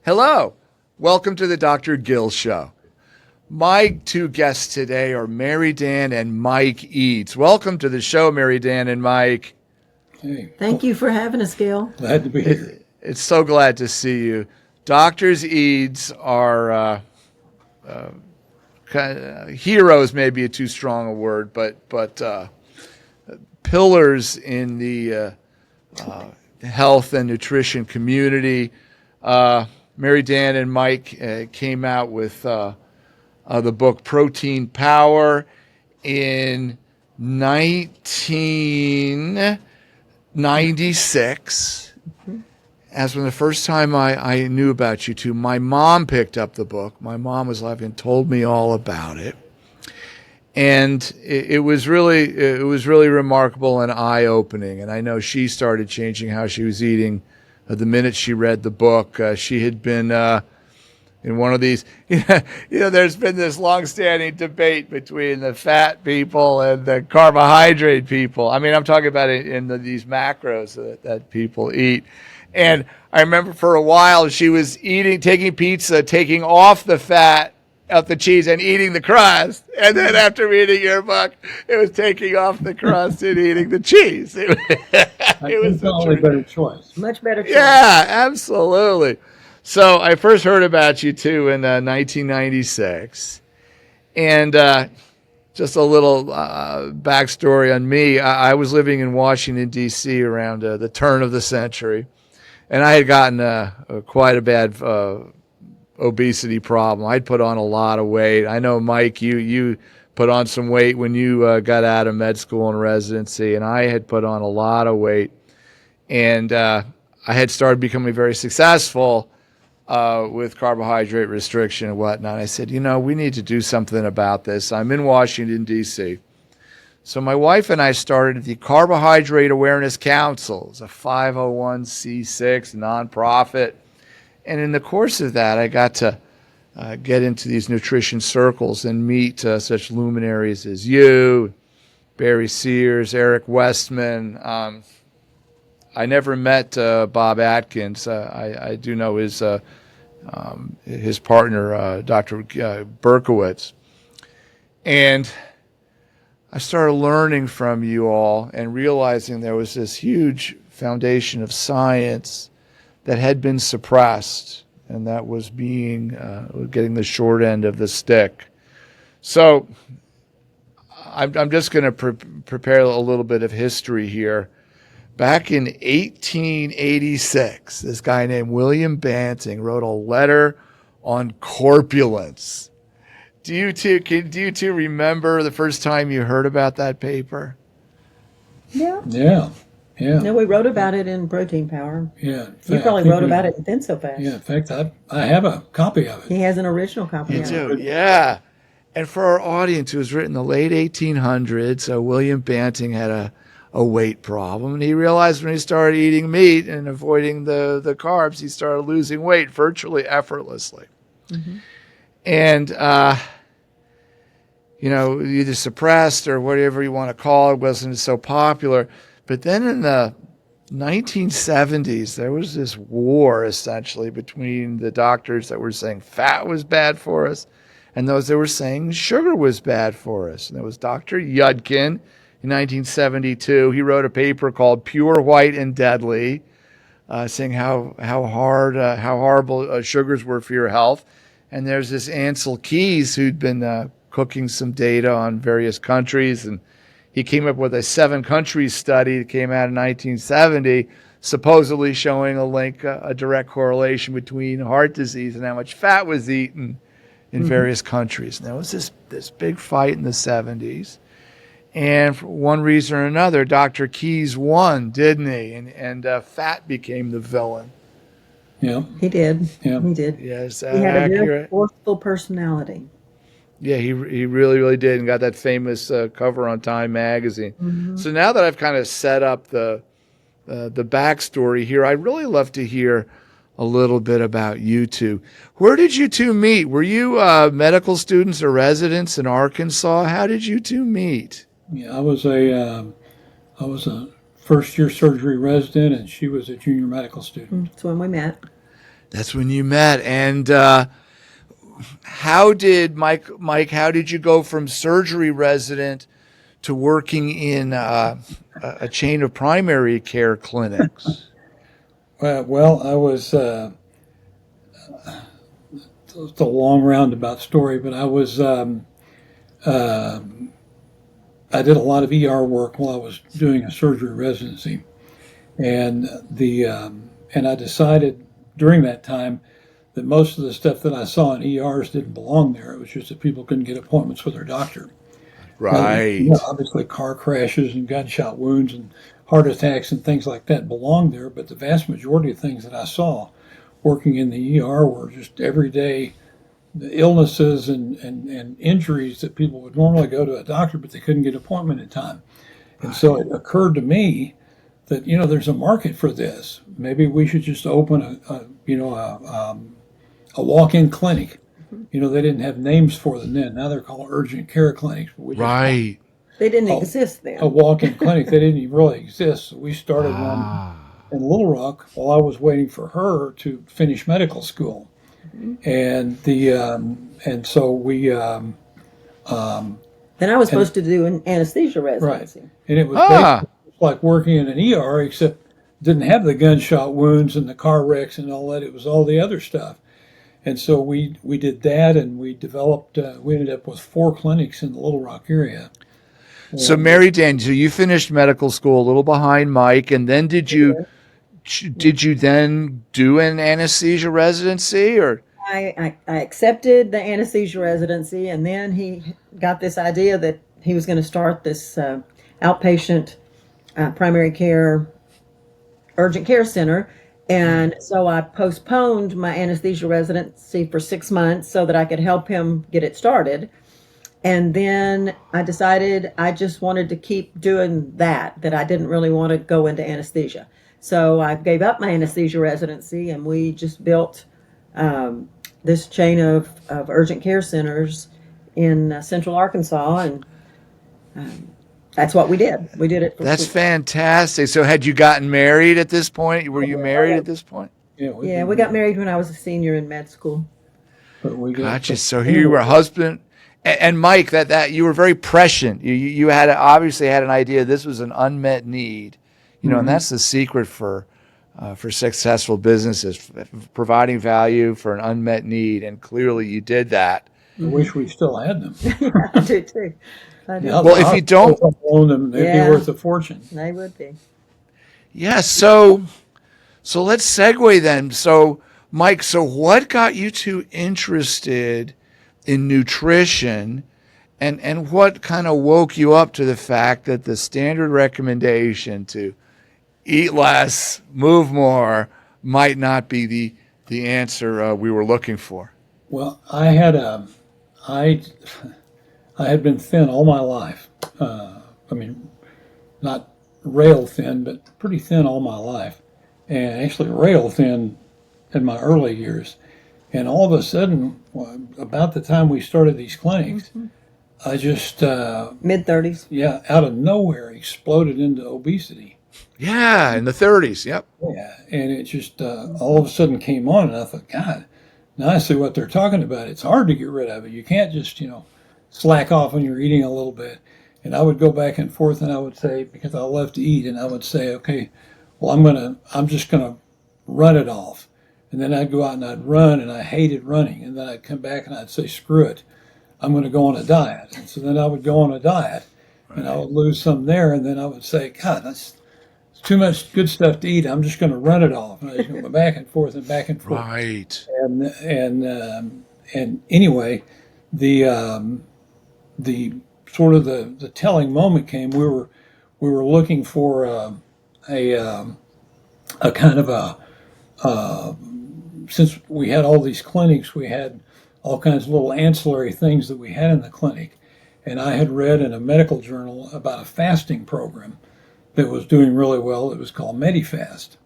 Hello. Welcome to the Dr. Gill Show. My two guests today are Mary Dan and Mike Eades. Welcome to the show, Mary Dan and Mike. Hey. Thank you for having us, Gil. Glad to be here. It's so glad to see you. Doctors Eades are heroes, maybe a too strong a word, but pillars in the health and nutrition community. Mary Dan and Mike came out with the book Protein Power in 1996. As when the first time I knew about you two, my mom picked up the book. My mom was laughing and told me all about it. And it was really remarkable and eye-opening. And I know she started changing how she was eating the minute she read the book. She had been in one of these, there's been this long-standing debate between the fat people and the carbohydrate people. I mean, I'm talking about these macros that people eat. And I remember for a while she was taking pizza, taking off the fat, out the cheese, and eating the crust. And then after reading your book, it was taking off the crust and eating the cheese. It was the only better choice. Much better choice. Yeah, absolutely. So I first heard about you two in 1996. And just a little backstory on me. I was living in Washington, D.C. around the turn of the century. And I had gotten quite a bad obesity problem. I'd put on a lot of weight. I know, Mike, you put on some weight when you got out of med school and residency, and I had put on a lot of weight. And I had started becoming very successful with carbohydrate restriction and whatnot. I said, we need to do something about this. I'm in Washington, D.C. So my wife and I started the Carbohydrate Awareness Council. It's a 501c6 nonprofit. And in the course of that, I got to get into these nutrition circles and meet such luminaries as you, Barry Sears, Eric Westman. I never met Bob Atkins. I do know his partner, Dr. Berkowitz. And I started learning from you all and realizing there was this huge foundation of science that had been suppressed, and that was getting the short end of the stick. So I'm just going to prepare a little bit of history here. Back in 1886, this guy named William Banting wrote a letter on corpulence. Do you two remember the first time you heard about that paper? Yeah. Yeah. No, we wrote about it in Protein Power. Yeah. You probably wrote about it in Thin So Fast. Yeah. In fact, I have a copy of it. He has an original copy of it. Yeah. And for our audience, it was written in the late 1800s. William Banting had a weight problem, and he realized when he started eating meat and avoiding the carbs, he started losing weight virtually effortlessly. Mm-hmm. And either suppressed or whatever you want to call it, wasn't so popular. But then in the 1970s, there was this war essentially between the doctors that were saying fat was bad for us and those that were saying sugar was bad for us. And there was Dr. Yudkin in 1972. He wrote a paper called Pure, White, and Deadly, saying how horrible sugars were for your health. And there's this Ansel Keys who'd been cooking some data on various countries, and he came up with a 7-country study that came out in 1970, supposedly showing a direct correlation between heart disease and how much fat was eaten in various countries. And there was this big fight in the 70s. And for one reason or another, Dr. Keys won, didn't he? And fat became the villain. Yeah. He did. Yeah. He did. Yes, he had a very forceful personality. Yeah, he really, really did, and got that famous cover on Time magazine. Mm-hmm. So now that I've kind of set up the backstory here, I'd really love to hear a little bit about you two. Where did you two meet? Were you medical students or residents in Arkansas? How did you two meet? Yeah, I was a first-year surgery resident, and she was a junior medical student. That's when we met. That's when you met. And how did Mike? How did you go from surgery resident to working in a chain of primary care clinics? Well, I was. It's a long roundabout story, but I was. I did a lot of ER work while I was doing a surgery residency, and and I decided during that time that most of the stuff that I saw in ERs didn't belong there. It was just that people couldn't get appointments with their doctor. Right. Obviously, car crashes and gunshot wounds and heart attacks and things like that belong there, but the vast majority of things that I saw working in the ER were just everyday illnesses and injuries that people would normally go to a doctor, but they couldn't get an appointment in time. And so it occurred to me that, there's a market for this. Maybe we should just open a walk-in clinic. They didn't have names for them then. Now they're called urgent care clinics. But we just They didn't exist then. A walk-in clinic. They didn't even really exist. So we started one in Little Rock while I was waiting for her to finish medical school. And and so we then I was supposed to do an anesthesia residency. Right. And it was basically like working in an ER, except didn't have the gunshot wounds and the car wrecks and all that. It was all the other stuff. And so we did that, and we developed. We ended up with 4 clinics in the Little Rock area. So Mary Dan, so you finished medical school a little behind Mike, and then did you then do an anesthesia residency, or? I accepted the anesthesia residency, and then he got this idea that he was going to start this outpatient primary care urgent care center. And so I postponed my anesthesia residency for 6 months so that I could help him get it started. And then I decided I just wanted to keep doing that I didn't really want to go into anesthesia. So I gave up my anesthesia residency, and we just built this chain of urgent care centers in central Arkansas, and that's what we did. We did it. That's fantastic. So had you gotten married at this point? Were you married at this point? Yeah, we got married when I was a senior in med school. But we Gotcha. So here you were, husband. And Mike, that you were very prescient. You had obviously had an idea this was an unmet need, and that's the secret for successful businesses, providing value for an unmet need, and clearly you did that. I wish we still had them. I do too. I do. Well, if you don't own them, they'd be worth a fortune. They would be. Yeah. So let's segue then. So Mike, so what got you two interested in nutrition, and what kind of woke you up to the fact that the standard recommendation to eat less, move more might not be the answer we were looking for? Well, I had been thin all my life. Not rail thin, but pretty thin all my life, and actually rail thin in my early years. And all of a sudden, about the time we started these clinics, I just mid-30s. Yeah, out of nowhere, exploded into obesity. Yeah, in the 30s. Yep. Yeah, and it just all of a sudden came on, and I thought, God, now I see what they're talking about. It's hard to get rid of it. You can't just slack off when you're eating a little bit. And I would go back and forth, and I would say, because I love to eat, and I would say, okay, well, I'm just gonna run it off. And then I'd go out and I'd run, and I hated running. And then I'd come back and I'd say, screw it, I'm going to go on a diet. And so then I would go on a diet, and I would lose some there. And then I would say, God, that's too much good stuff to eat. I'm just going to run it off. And I was going to go back and forth and back and forth. Right. And anyway, the sort of the telling moment came. We were looking for a kind of a since we had all these clinics, we had all kinds of little ancillary things that we had in the clinic. And I had read in a medical journal about a fasting program that was doing really well. It was called MediFast.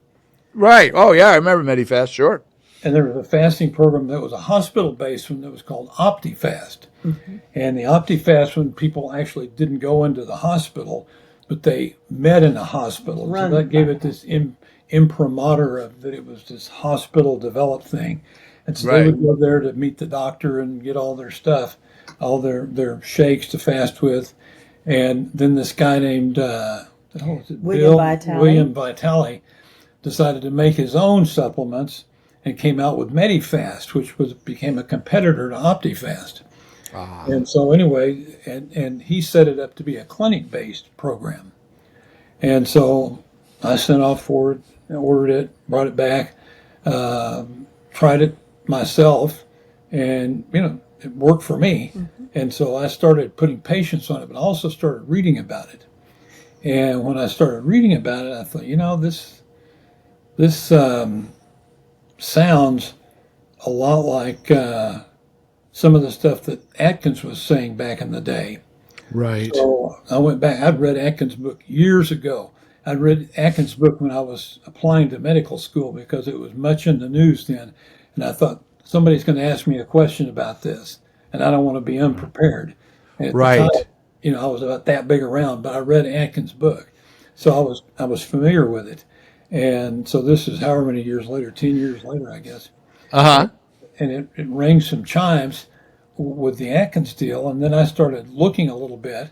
Right. Oh, yeah, I remember MediFast, sure. And there was a fasting program that was a hospital-based one that was called OptiFast. And the OptiFast one, people actually didn't go into the hospital, but they met in the hospital. So that gave it this imprimatur of that it was this hospital developed thing. And so they Right. would go there to meet the doctor and get all their stuff, all their shakes to fast with. And then this guy named what the hell was it? William Vitale. William Vitale decided to make his own supplements and came out with MediFast, which became a competitor to OptiFast. And so anyway, and he set it up to be a clinic-based program. And so I sent off for it, ordered it, brought it back, tried it myself, and it worked for me. And so I started putting patience on it, but I also started reading about it. And when I started reading about it, I thought, this sounds a lot like some of the stuff that Atkins was saying back in the day. Right. So I went back. I'd read Atkins' book years ago. I'd read Atkins' book when I was applying to medical school because it was much in the news then. And I thought, somebody's going to ask me a question about this, and I don't want to be unprepared. And at the Right. time, I was about that big around, but I read Atkins' book. So I was familiar with it. And so this is however many years later, 10 years later, I guess. Uh-huh. And it rang some chimes with the Atkins deal. And then I started looking a little bit,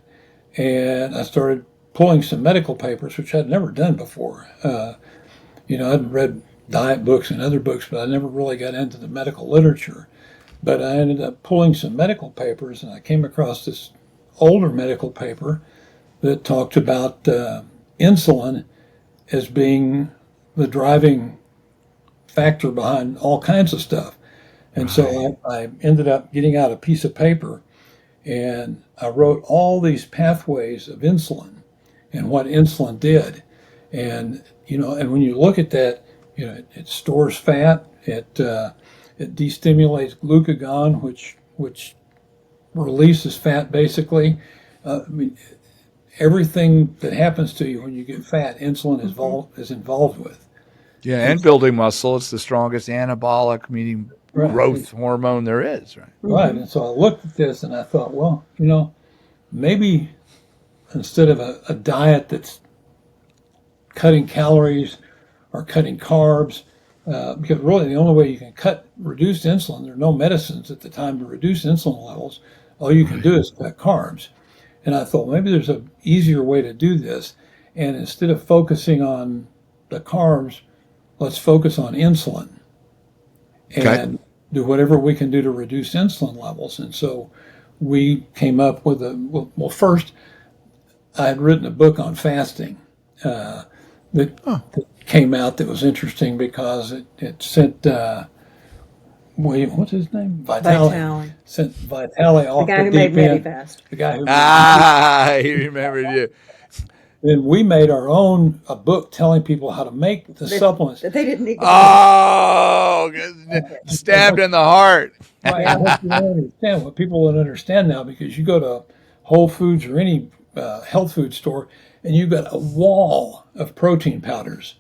and I started pulling some medical papers, which I'd never done before. I'd read diet books and other books, but I never really got into the medical literature. But I ended up pulling some medical papers, and I came across this older medical paper that talked about insulin as being the driving factor behind all kinds of stuff. And so I ended up getting out a piece of paper, and I wrote all these pathways of insulin and what insulin did. And when you look at that, it stores fat, it destimulates glucagon, which releases fat basically. Everything that happens to you when you get fat, insulin is involved with. Yeah, and building muscle. It's the strongest anabolic, meaning growth hormone there is, right? Right. And so I looked at this and I thought, well, maybe instead of a diet that's cutting calories or cutting carbs, because really the only way you can reduce insulin, there are no medicines at the time to reduce insulin levels. All you can do is cut carbs. And I thought maybe there's an easier way to do this. And instead of focusing on the carbs, let's focus on insulin and do whatever we can do to reduce insulin levels. And so we came up with first I had written a book on fasting that came out that was interesting because it sent William, what's his name? Vitale. Sent Vitale off The guy the who made deep end. MediFast. The guy who He remembered you. Then we made a book telling people how to make the supplements. That they didn't need. Oh, stabbed in the heart. Right, I hope you don't understand what people don't understand now, because you go to Whole Foods or any health food store and you've got a wall of protein powders.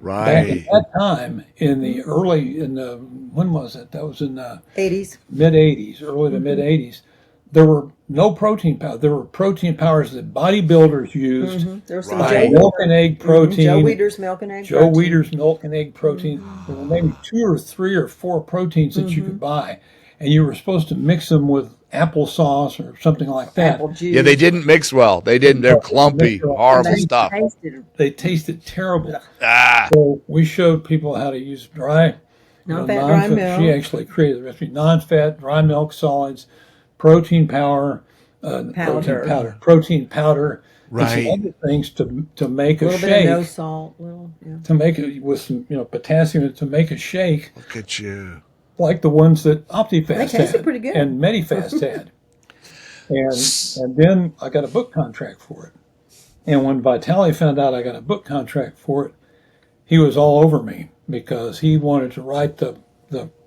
Back at Right. that time, when was it? That was in the 80s. mid 80s, early to mid 80s. There were no protein powder. There were protein powders that bodybuilders used. There was some Right. Milk and egg protein. Joe Weider's milk and egg. Joe Weider's milk and egg protein. There were maybe 2 or 3 or 4 proteins that you could buy, and you were supposed to mix them with applesauce or something like that. Apple juice. Yeah, they didn't mix well. They didn't. They're clumpy, horrible They stuff. tasted They tasted terrible. Ah, So we showed people how to use dry, non-fat dry non-fat. She milk. actually created the recipe: non-fat, dry milk solids, protein powder, protein powder, Right. and some other things to make A a little bit shake. of no salt. Yeah. To make it with some potassium to make a shake look at you. like the ones that OptiFast They tasted had pretty good. and MediFast had. And then I got a book contract for it. And when Vitale found out I got a book contract for it, he was all over me because he wanted to write the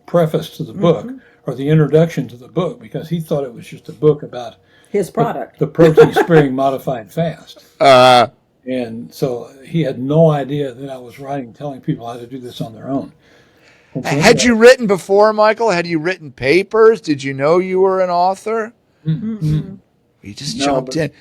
preface to the book or the introduction to the book, because he thought it was just a book about His product. the protein sparing modified fast. Uh, And so he had no idea that I was telling people how to do this on their own. And so had you written before, Michael? Had you written papers? Did you know you were an author? You just jumped in.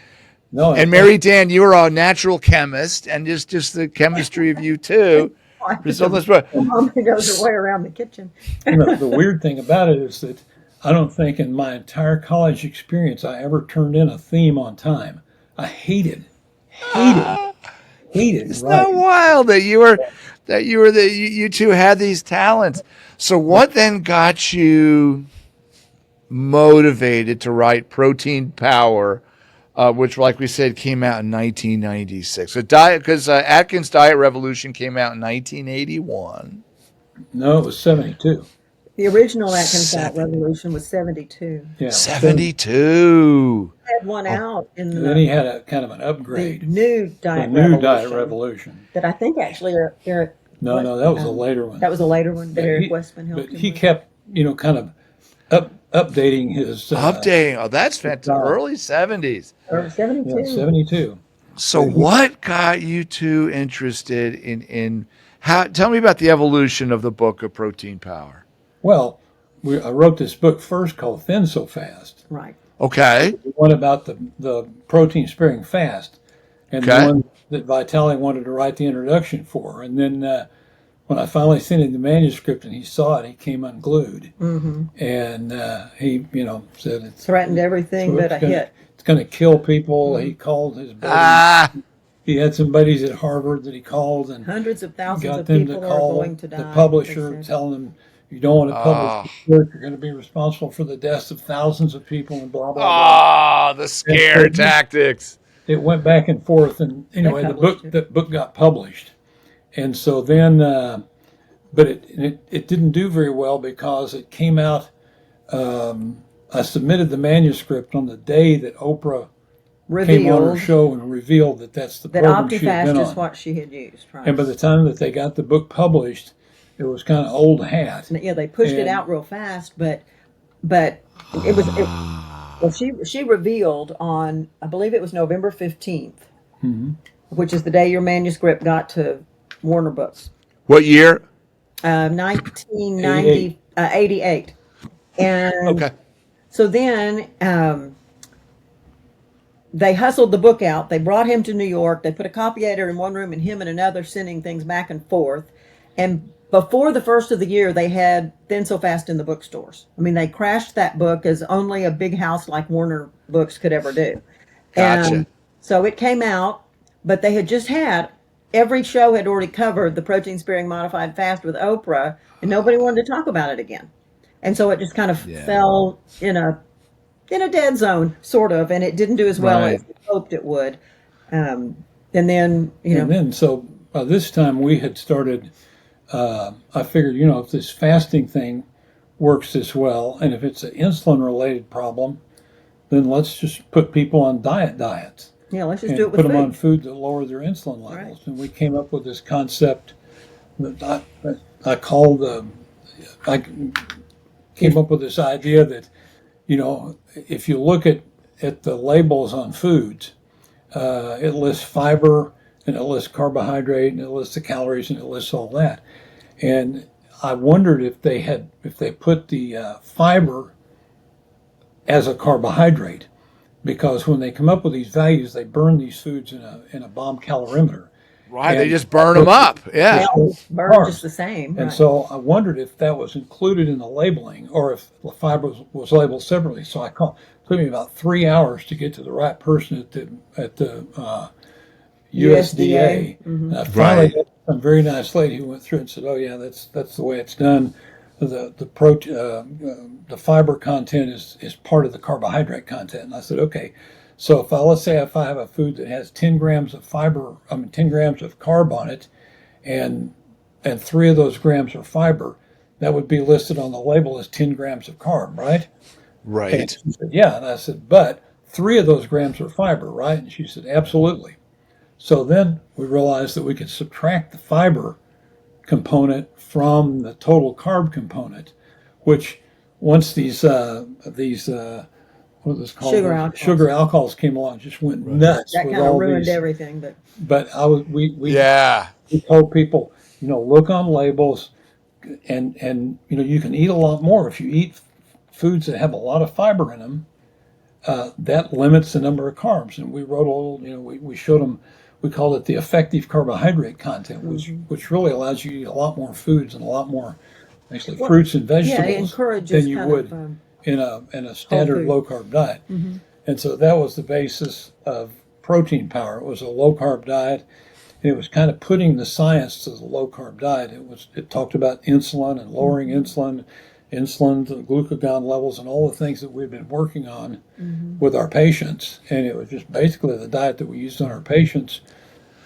No, And Mary Dan, you were a natural chemist, and just the chemistry of you too. Priscilla's book. Mom goes her way around the kitchen. The weird thing about it is that I don't think in my entire college experience I ever turned in a theme on time. I hated It's not writing. wild that you two had these talents. So what then got you motivated to write Protein Power, which, like we said, came out in 1996? So because Atkins Diet Revolution came out in 1981. No, it was 72. The original Atkins Diet Revolution was 72. Yeah, 72. Had one out in And then he had a kind of an the upgrade. new The Diet new Revolution. Diet Revolution. That I think actually Eric. No, that was a later one. That was a later one that But Eric he- Westman helped But him he with. kept, kind of updating his Updating. Oh, that's fantastic. Early 70s. Or 72. Yeah, 72. So what got you two interested in how? Tell me about the evolution of the book of Protein Power. Well, I wrote this book first called Thin So Fast. Right. Okay. The one about the protein sparing fast, and Okay. the one that Vitale wanted to write the introduction for. And then when I finally sent him the manuscript and he saw it, he came unglued. Mm-hmm. And he, said it's Threatened everything but a hit. It's going to kill people. He called his buddies. Ah, He had some buddies at Harvard that he called and Hundreds of thousands got of them to people are call going to die. the publisher, they said. telling them you don't want to publish this work. You're going to be responsible for the deaths of thousands of people and blah blah blah. the scare tactics. It went back and forth, and anyway, published it. the book got published, and so then, but it didn't do very well because it came out. I submitted the manuscript on the day that Oprah came on her Revealed show and revealed that that's the that program she had been OptiFast is on. what she had used. Right. And by the time that they got the book published, it was kind of old hat. Yeah, they pushed it And- out real fast, but it was. Well, she revealed on, I believe it was November 15th, which is the day your manuscript got to Warner Books. What year? 1990, 88. And Okay. so then they hustled the book out. They brought him to New York. They put a copy editor in one room and him in another, sending things back and forth. And before the first of the year, they had Thin So Fast in the bookstores. I mean, they crashed that book as only a big house like Warner Books could ever do. Gotcha. And so it came out, but they had just had, every show had already covered the protein sparing modified fast with Oprah, and nobody wanted to talk about it again. And so it just kind of fell in a dead zone, sort of, and it didn't do as well Right. as we hoped it would. And then, And then, so by this time we had started, I figured, if this fasting thing works this well, and if it's an insulin related problem, then let's just put people on diets. let's just And do it put with them on food. food that lower their insulin levels. And we came up with this concept that I called, I came up with this idea that, if you look at the labels on foods, it lists fiber and it lists carbohydrate and it lists the calories and it lists all that. And I wondered if they put the fiber as a carbohydrate, because when they come up with these values, they burn these foods in a bomb calorimeter. Right. They And- just burn them up. Yeah. They all burn Carbs. just the same. And right. so I wondered if that was included in the labeling or if the fiber was labeled separately. So it took me about 3 hours to get to the right person at the USDA. And I finally got some very nice lady who went through and said, "Oh yeah, that's the way it's done. The fiber content is part of the carbohydrate content." And I said, "Okay." So let's say if I have a food that has 10 grams of 10 grams of carb on it, and 3 of those grams are fiber, that would be listed on the label as 10 grams of carb, right? And Right. she said, "Yeah." And I said, "But 3 of those grams are fiber, right?" And she said, "Absolutely." So then we realized that we could subtract the fiber component from the total carb component, which once these what was it called? Sugar alcohols. alcohols came along, just went nuts That with kind of all ruined these. everything. But We told people, look on labels, and you can eat a lot more if you eat foods that have a lot of fiber in them. That limits the number of carbs, and we wrote we showed them. we called it the effective carbohydrate content, which really allows you to eat a lot more foods and a lot more, actually, fruits and Yeah, it vegetables encourages than you kind would of in a standard food. low carb diet. And so that was the basis of protein power. It was a low carb diet. And it was kind of putting the science to the low carb diet. It talked about insulin and lowering insulin, the glucagon levels, and all the things that we've been working on with our patients. And it was just basically the diet that we used on our patients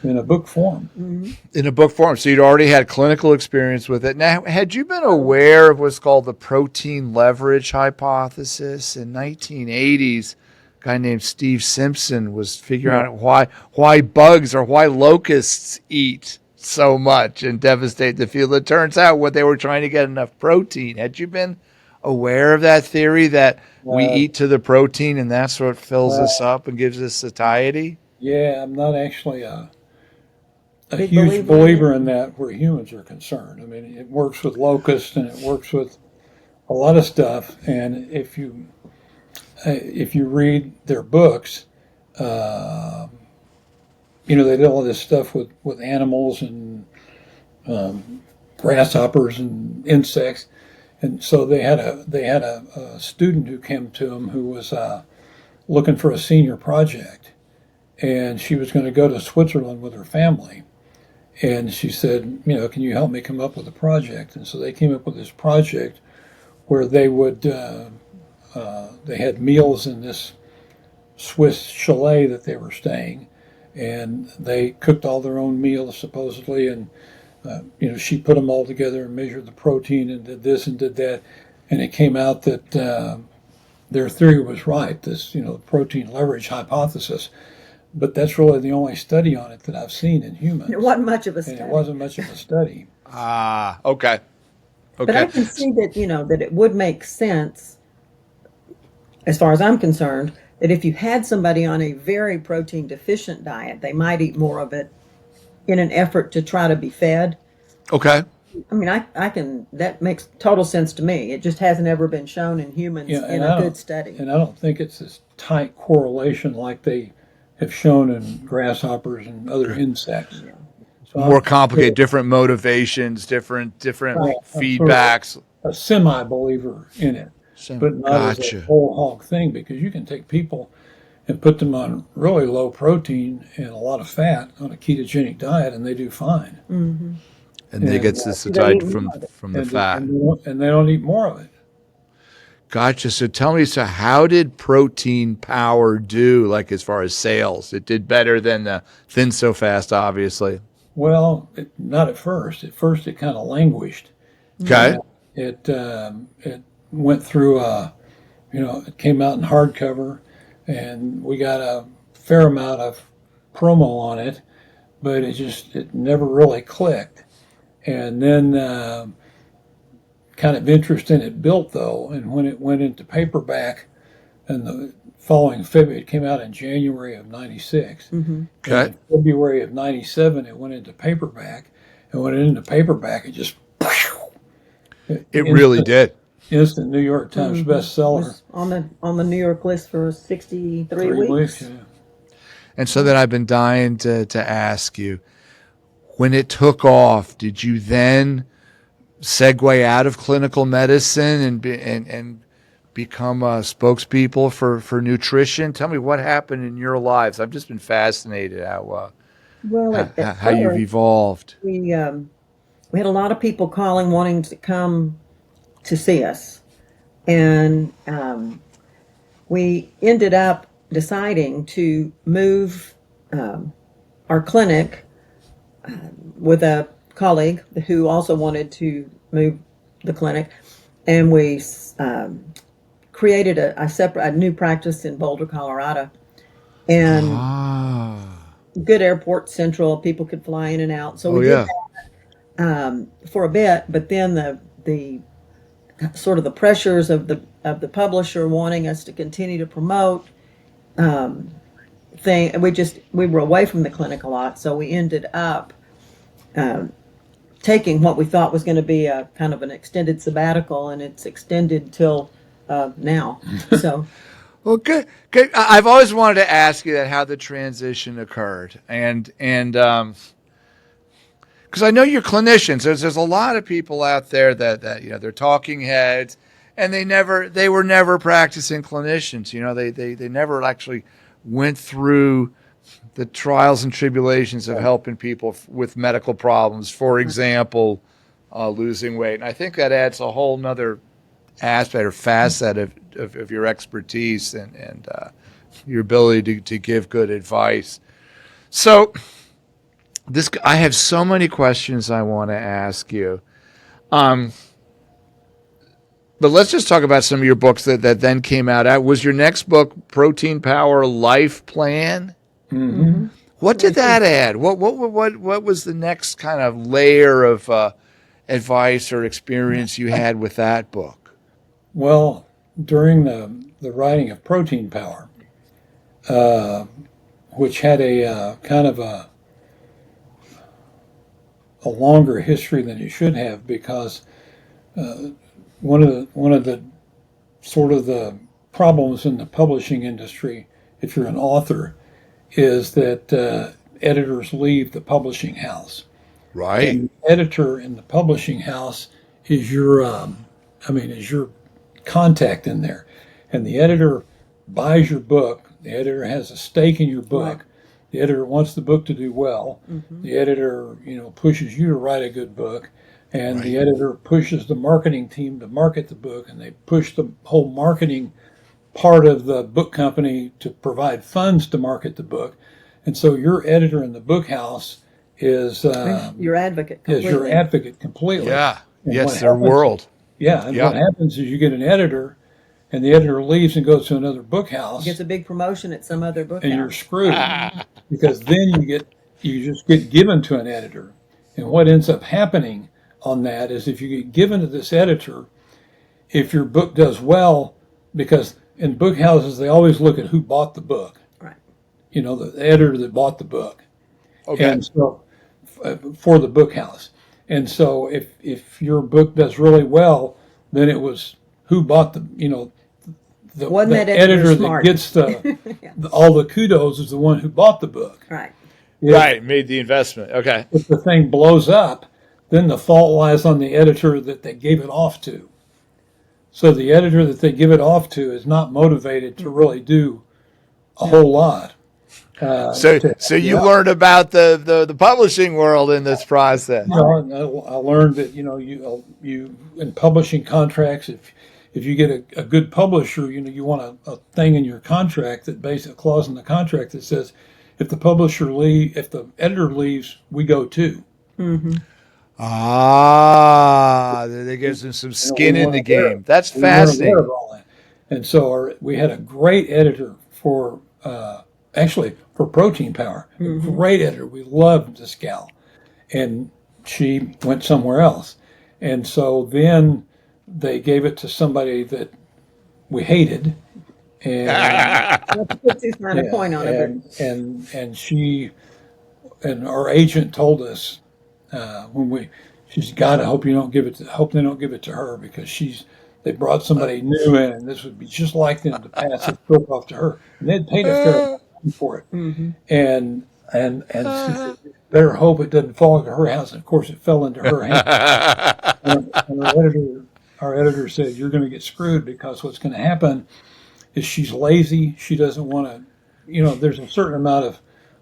in a book form. In a book form. So you'd already had clinical experience with it. Now, had you been aware of what's called the protein leverage hypothesis? In 1980s, a guy named Steve Simpson was figuring out why bugs or why locusts eat so much and devastate the field. It turns out what they were trying to get enough protein. Had you been aware of that theory that we eat to the protein and that's what fills us up and gives us satiety? Yeah, I'm not actually a Big huge believer in believer in that where humans are concerned. I mean, it works with locusts and it works with a lot of stuff. And if you read their books, they did all this stuff with animals and grasshoppers and insects. And so they had a student who came to him who was looking for a senior project, and she was going to go to Switzerland with her family. And she said, can you help me come up with a project? And so they came up with this project where they would they had meals in this Swiss chalet that they were staying, and they cooked all their own meals supposedly, and she put them all together and measured the protein and did this and did that, and it came out that their theory was right. This protein leverage hypothesis. But that's really the only study on it that I've seen in humans. It wasn't much of a And study. it wasn't much of a study. Ah, okay. But I can see that, that it would make sense, as far as I'm concerned, that if you had somebody on a very protein deficient diet, they might eat more of it in an effort to try to be fed. Okay. I mean, that makes total sense to me. It just hasn't ever been shown in humans in a good study. And I don't think it's this tight correlation like they have shown in grasshoppers and other insects. Yeah. So More complicated, different motivations, different feedbacks. A semi-believer in it, but not as a whole hog thing, because you can take people and put them on really low protein and a lot of fat on a ketogenic diet, and they do fine. Mm-hmm. And they get satiety from the fat. And they don't eat more of it. Gotcha. So tell me, how did protein power do, like as far as sales? It did better than the Thin So Fast, obviously. Well, not at first. At first, it kind of languished. Okay. It went through, it came out in hardcover, and we got a fair amount of promo on it, but it never really clicked. And then kind of interest in it built, though, and when it went into paperback, and the following February, it came out in January of '96. Mm-hmm. Okay. In February of '97, it went into paperback, and when it went into paperback, it just it really did. Instant New York Times bestseller. It was on the New York list for 63 3 weeks. Yeah. And so then I've been dying to ask you, when it took off, did you then segue out of clinical medicine and become spokespeople for nutrition? Tell me what happened in your lives. I've just been fascinated how you've evolved. We had a lot of people calling, wanting to come to see us, and we ended up deciding to move our clinic with a colleague who also wanted to move the clinic, and we created a new practice in Boulder, Colorado, and good airport central. People could fly in and out, so we did that for a bit. But then the sort of the pressures of the publisher wanting us to continue to promote thing, we were away from the clinic a lot, so we ended up taking what we thought was going to be a kind of an extended sabbatical, and it's extended till now. So Well, good, good. I've always wanted to ask you that, how the transition occurred, and because I know you're clinicians. There's a lot of people out there that they're talking heads, and they were never practicing clinicians. They never actually went through the trials and tribulations of helping people with medical problems. For example, losing weight. And I think that adds a whole nother aspect or facet of your expertise and your ability to give good advice. So I have so many questions I want to ask you. But let's just talk about some of your books that then came out. Was your next book Protein Power Life Plan? Mm-hmm. What did that add? What was the next kind of layer of advice or experience you had with that book? Well, during the writing of Protein Power, which had a kind of a longer history than it should have, because one of the sort of the problems in the publishing industry, if you're an author, is that editors leave the publishing house. Right. And the editor in the publishing house is your contact in there. And the editor buys your book. The editor has a stake in your book. Right. The editor wants the book to do well. Mm-hmm. The editor, pushes you to write a good book. And the editor pushes the marketing team to market the book, and they push the whole marketing part of the book company to provide funds to market the book. And so your editor in the book house is your advocate completely. Is your advocate completely. Yeah. And yes, their world. Yeah, and what happens is you get an editor, and the editor leaves and goes to another book house. Gets a big promotion at some other book and house. You're screwed because then you just get given to an editor. And what ends up happening on that is, if you get given to this editor, if your book does well, because in book houses they always look at who bought the book. Right. The editor that bought the book. Okay. And so for the book house. And so if your book does really well, then it was who bought the editor that gets all the kudos is the one who bought the book. Right. Made the investment. Okay. If the thing blows up, then the fault lies on the editor that they gave it off to. So the editor that they give it off to is not motivated to really do a whole lot. So you learned about the publishing world in this process. I learned that you in publishing contracts, if you get a good publisher, you want a thing in your contract, that a clause in the contract that says, if the editor leaves, we go too. Mm-hmm. That gives them some skin in the game. That's fascinating. And so we had a great editor for Protein Power. Mm-hmm. A great editor. We loved this gal. And she went somewhere else. And so then they gave it to somebody that we hated. And puts his kind of point on it. And she and our agent told us she's got. I hope they don't give it to her, because they brought somebody new in, and this would be just like them to pass the book off to her, and they'd paid a fair amount for it. Mm-hmm. And she better hope it doesn't fall into her house. And of course, it fell into her hands. and our editor said, "You're going to get screwed, because what's going to happen is she's lazy. She doesn't want to. There's a certain amount of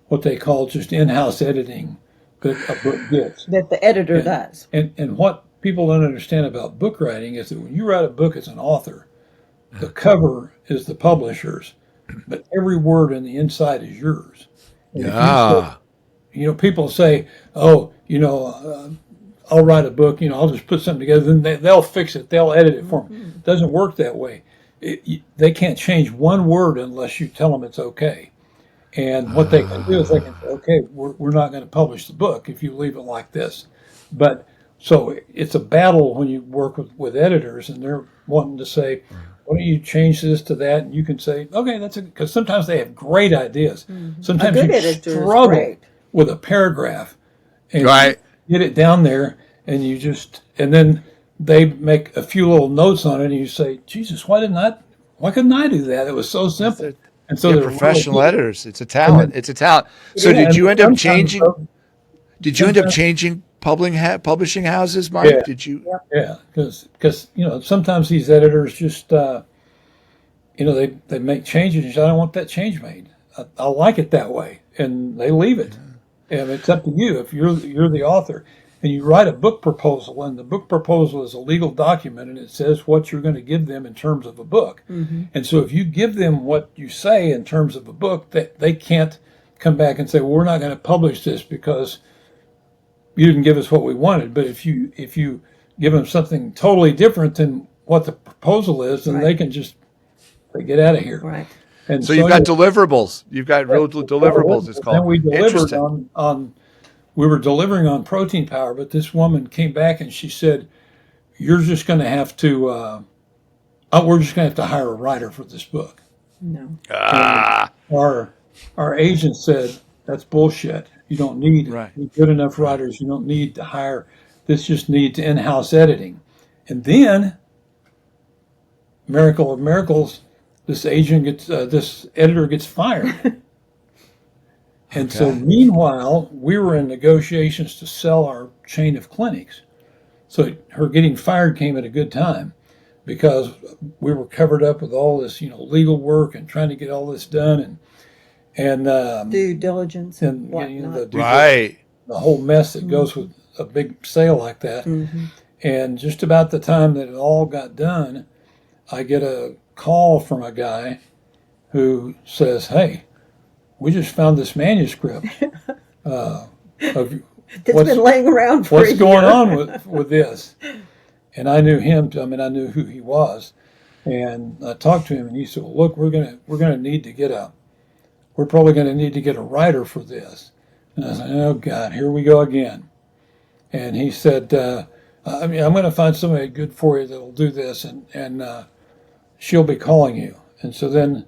what they call just in-house editing that a book gets. That the editor does. And what people don't understand about book writing is that when you write a book as an author, the cover is the publisher's, but every word in the inside is yours. And people say, I'll write a book, I'll just put something together, then they'll fix it, they'll edit it for me. It doesn't work that way. They can't change one word unless you tell them it's okay. And what they can do is they can say, okay, we're not going to publish the book if you leave it like this. But so it's a battle when you work with editors, and they're wanting to say, why don't you change this to that? And you can say, okay, because sometimes they have great ideas. Mm-hmm. Sometimes you struggle with a paragraph and get it down there, and then they make a few little notes on it, and you say, Jesus, why didn't why couldn't I do that? It was so simple. And so Yeah, they're professional really, editors. It's a talent. It's a talent. So yeah, did and you end up sometimes, changing? Did you end up changing publishing houses, Mike? yeah, Did you? yeah, because sometimes these editors just they make changes. And I don't want that change made. I like it that way, and they leave it. And it's up to you if you're the author and you write a book proposal, and the book proposal is a legal document, and it says what you're going to give them in terms of a book. And so if you give them what you say in terms of a book, they can't come back and say, well, we're not going to publish this because you didn't give us what we wanted. But if you give them something totally different than what the proposal is, then they can just they get out of here. Right. And So you've got deliverables. You've got real deliverables. It's then called. we delivered Interesting. on we were delivering on protein power, but this woman came back and she said, "You're just going to have to. We're just going to have to hire a writer for this book." No. Ah, Our agent said, "That's bullshit. You don't need right. good enough writers. You don't need to hire. This just needs in-house editing." And then, miracle of miracles, this editor gets fired. And so, meanwhile, we were in negotiations to sell our chain of clinics. So her getting fired came at a good time because we were covered up with all this, legal work and trying to get all this done and Due diligence and whatnot. Right. The whole mess that goes with a big sale like that. And just about the time that it all got done, I get a call from a guy who says, "Hey, we just found this manuscript of It's been laying around for what's a going year." on with this." And I knew him. I knew who he was, and I talked to him, and he said, well, "Look, we're gonna need to get we're probably gonna need to get a writer for this." And I said, "Oh God, here we go again." And he said, I'm going to find somebody good for you that'll do this, and she'll be calling you." And so then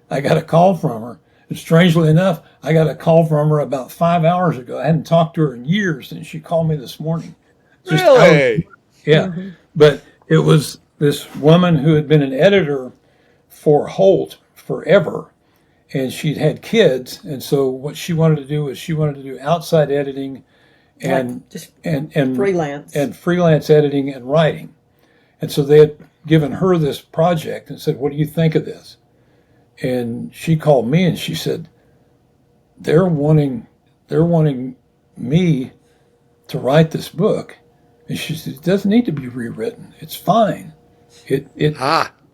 I got a call from her. And strangely enough, I got a call from her about 5 hours ago. I hadn't talked to her in years, and she called me this morning. Really? Yeah. But it was this woman who had been an editor for Holt forever, and she'd had kids, and so what she wanted to do was she wanted to do outside editing and freelance editing and writing. And so they had given her this project and said, "What do you think of this?" And she called me and she said, they're wanting me to write this book. And she said, "It doesn't need to be rewritten. It's fine.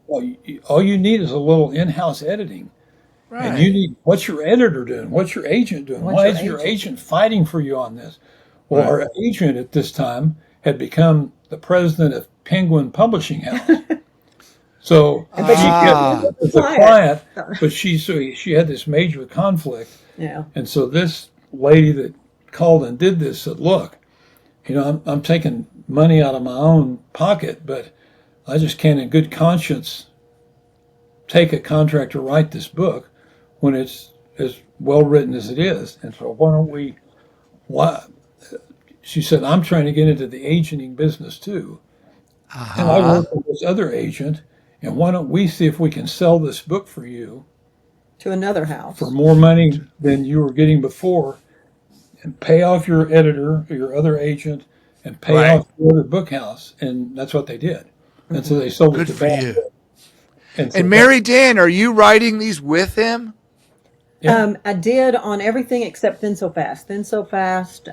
All you need is a little in-house editing." Right. And you need, what's your editor doing? What's your agent doing? Why is your agent fighting for you on this? Well, our agent at this time had become the president of Penguin Publishing House. So she was a client, but she had this major conflict. Yeah. And so this lady that called and did this said, "Look, I'm taking money out of my own pocket, but I just can't in good conscience take a contract to write this book when it's as well written as it is. And so she said, "I'm trying to get into the agenting business too. And I work with this other agent, and why don't we see if we can sell this book for you to another house for more money than you were getting before, and pay off your editor or your other agent and pay off the other book house." And that's what they did. And so they sold it to Bad. And Mary Dan, are you writing these with him? Yeah. I did on everything except Thin So Fast. Thin So Fast,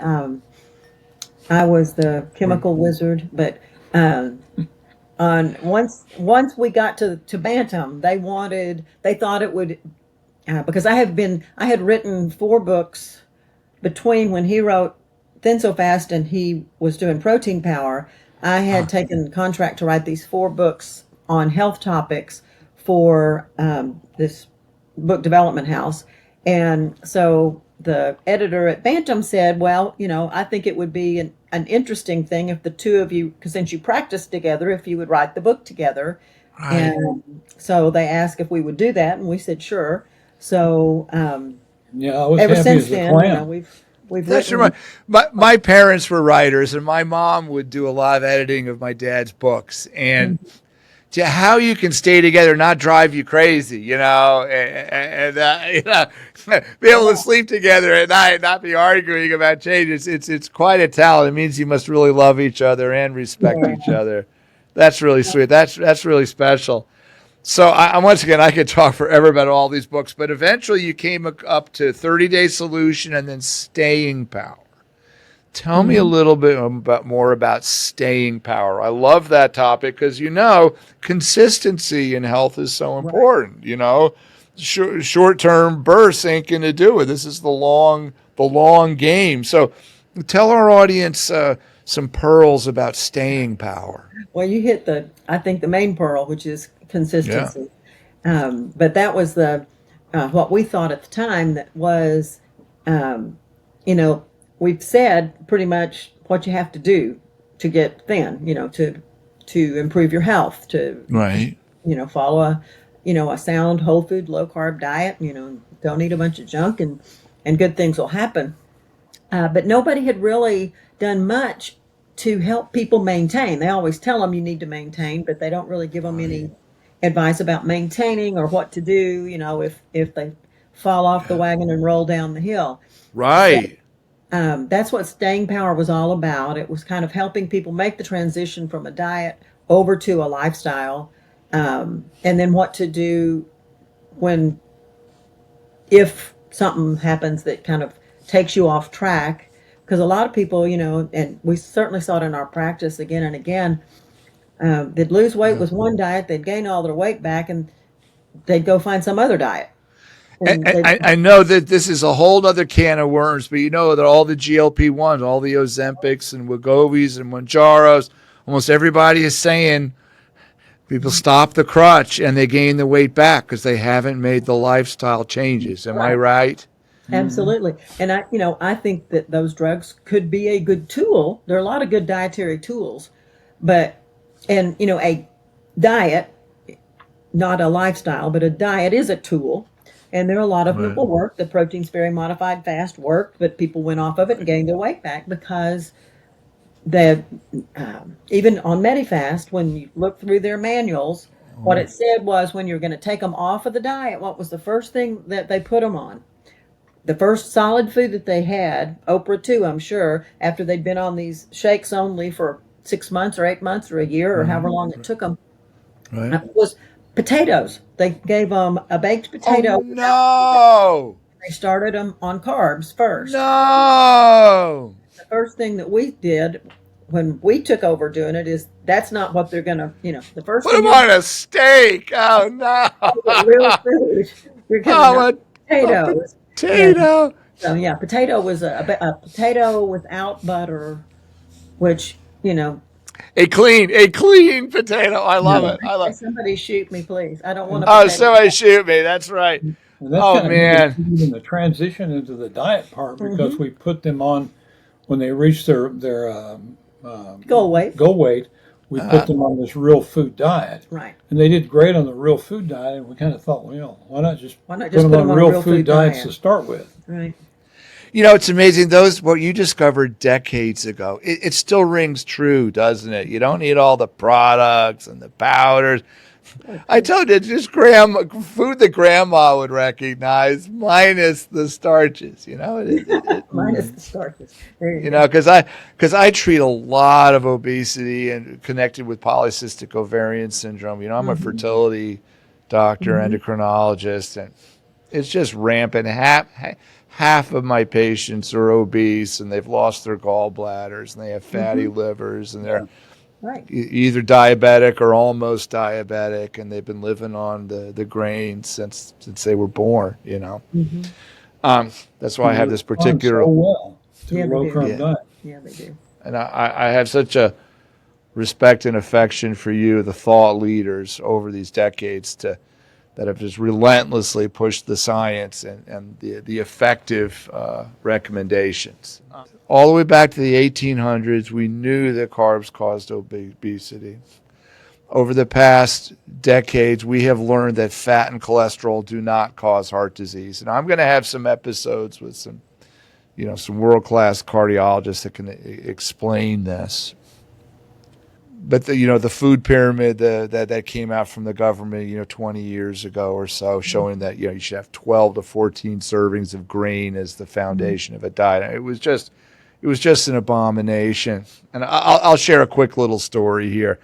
I was the chemical wizard, but on once we got to Bantam, they thought it would, because I had written 4 books between when he wrote Thin So Fast and he was doing Protein Power. I had taken the contract to write these 4 books on health topics for this book development house. And so the editor at Bantam said, "Well, I think it would be an interesting thing if the two of you, because since you practiced together, if you would write the book together." Right. And so they asked if we would do that, and we said sure. So I was ever happy since as a then, client. we've That's written. right. My parents were writers, and my mom would do a lot of editing of my dad's books. And to how you can stay together, not drive you crazy, and be able to sleep together at night, and not be arguing about change. It's quite a talent. It means you must really love each other and respect Yeah. each other. That's really sweet. That's really special. So I once again, I could talk forever about all these books, but eventually you came up to 30-Day Solution and then Staying Power. Tell me a little bit more about staying power. I love that topic because, consistency in health is so important. Short-term bursts ain't going to do it. This is the long game. So tell our audience some pearls about staying power. Well, you hit I think the main pearl, which is consistency. But that was what we thought at the time that was, we've said pretty much what you have to do to get thin, to improve your health, to follow a sound whole food, low carb diet, don't eat a bunch of junk and good things will happen. But nobody had really done much to help people maintain. They always tell them you need to maintain, but they don't really give them any advice about maintaining or what to do, if they fall off the wagon and roll down the hill. Right. That's what Staying Power was all about. It was kind of helping people make the transition from a diet over to a lifestyle, and then what to do if something happens that kind of takes you off track. Because a lot of people, and we certainly saw it in our practice again and again, they'd lose weight with one diet, they'd gain all their weight back, and they'd go find some other diet. I know that this is a whole other can of worms, but that all the GLP-1s, all the Ozempics and Wegovy's and Mounjaros, almost everybody is saying people stop the crutch and they gain the weight back because they haven't made the lifestyle changes. Am I right? Absolutely. And I think that those drugs could be a good tool. There are a lot of good dietary tools, a diet, not a lifestyle, but a diet is a tool. And there are a lot of people work. The protein sparing modified fast worked, but people went off of it and gained their weight back because even on Medifast, when you look through their manuals, what it said was when you're going to take them off of the diet, what was the first thing that they put them on? The first solid food that they had, Oprah too, I'm sure, after they'd been on these shakes only for 6 months or 8 months or a year or however long it took them, was potatoes. They gave them a baked potato. Oh, no. They started them on carbs first. No. The first thing that we did when we took over doing it is that's not what they're going to, the first Put them on a steak. Oh, no. Real food. You're going to potatoes. Potato. So, potato was a potato without butter, which, A clean potato. I love it. I love it. Somebody shoot me, please. I don't want to. Oh, somebody shoot me. That's right. Man. Even the transition into the diet part because we put them on when they reached their goal weight. We put them on this real food diet. Right. And they did great on the real food diet. And we kind of thought, why not just put them on real food diets to start with? Right. It's amazing. What you discovered decades ago, it still rings true, doesn't it? You don't need all the products and the powders. I told you, just food that grandma would recognize, minus the starches. Minus the starches. Because I treat a lot of obesity and connected with polycystic ovarian syndrome. I'm a fertility doctor, endocrinologist, and it's just rampant. Half of my patients are obese and they've lost their gallbladders and they have fatty livers and they're either diabetic or almost diabetic and they've been living on the grains since they were born. That's why I have this particular low carb diet. Yeah, they do. And I have such a respect and affection for you, the thought leaders over these decades that have just relentlessly pushed the science and the effective recommendations. All the way back to the 1800s, we knew that carbs caused obesity. Over the past decades, we have learned that fat and cholesterol do not cause heart disease. And I'm going to have some episodes with some world-class cardiologists that can explain this. but the food pyramid that came out from the government 20 years ago or so, showing that you should have 12 to 14 servings of grain as the foundation of a diet. It was just an abomination. And I'll share a quick little story here.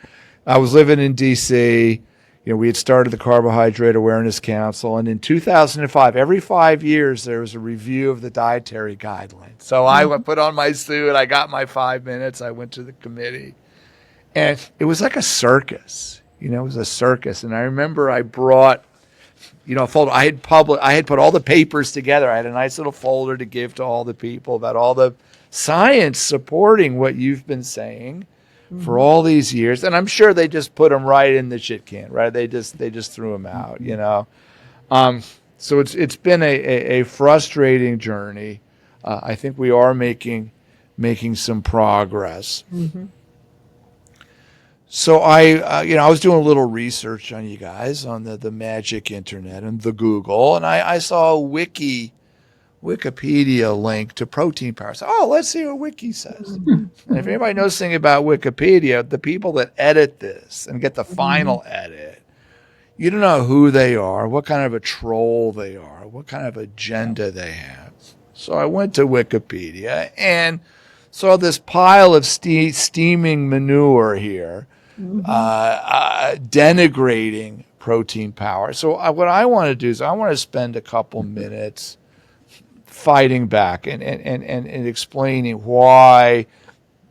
I was living in D.C. We had started the Carbohydrate Awareness Council, and in 2005, every 5 years, there was a review of the dietary guidelines. So I put on my suit, I got my 5 minutes, I went to the committee, and it was like a circus. It was a circus. And I remember I brought, a folder. I had put all the papers together. I had a nice little folder to give to all the people about all the science supporting what you've been saying for all these years. And I'm sure they just put them right in the shit can, right? They just threw them out, So it's been a frustrating journey. I think we are making some progress. Mm-hmm. So I was doing a little research on you guys on the magic internet and the Google, and I saw a Wikipedia link to protein powder. So, let's see what Wiki says. And if anybody knows anything about Wikipedia, the people that edit this and get the final edit, you don't know who they are, what kind of a troll they are, what kind of agenda they have. So I went to Wikipedia and saw this pile of steaming manure here, denigrating protein powder. So what I want to do is I want to spend a couple minutes fighting back and explaining why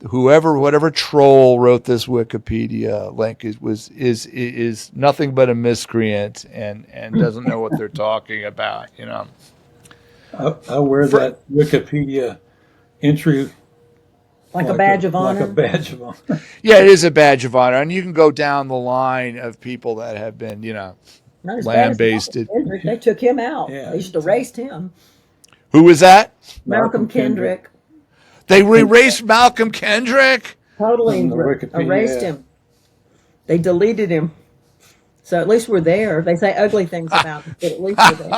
whatever troll wrote this Wikipedia link is nothing but a miscreant and doesn't know what they're talking about. I wear that Wikipedia entry like a badge of honor. Like a badge of honor. Yeah, it is a badge of honor, and you can go down the line of people that have been, land-based. They took him out. Yeah. They just erased him. Who was that? Malcolm Kendrick. They erased Malcolm Kendrick? Totally erased him. They deleted him. So at least we're there. They say ugly things about him, but at least we're there.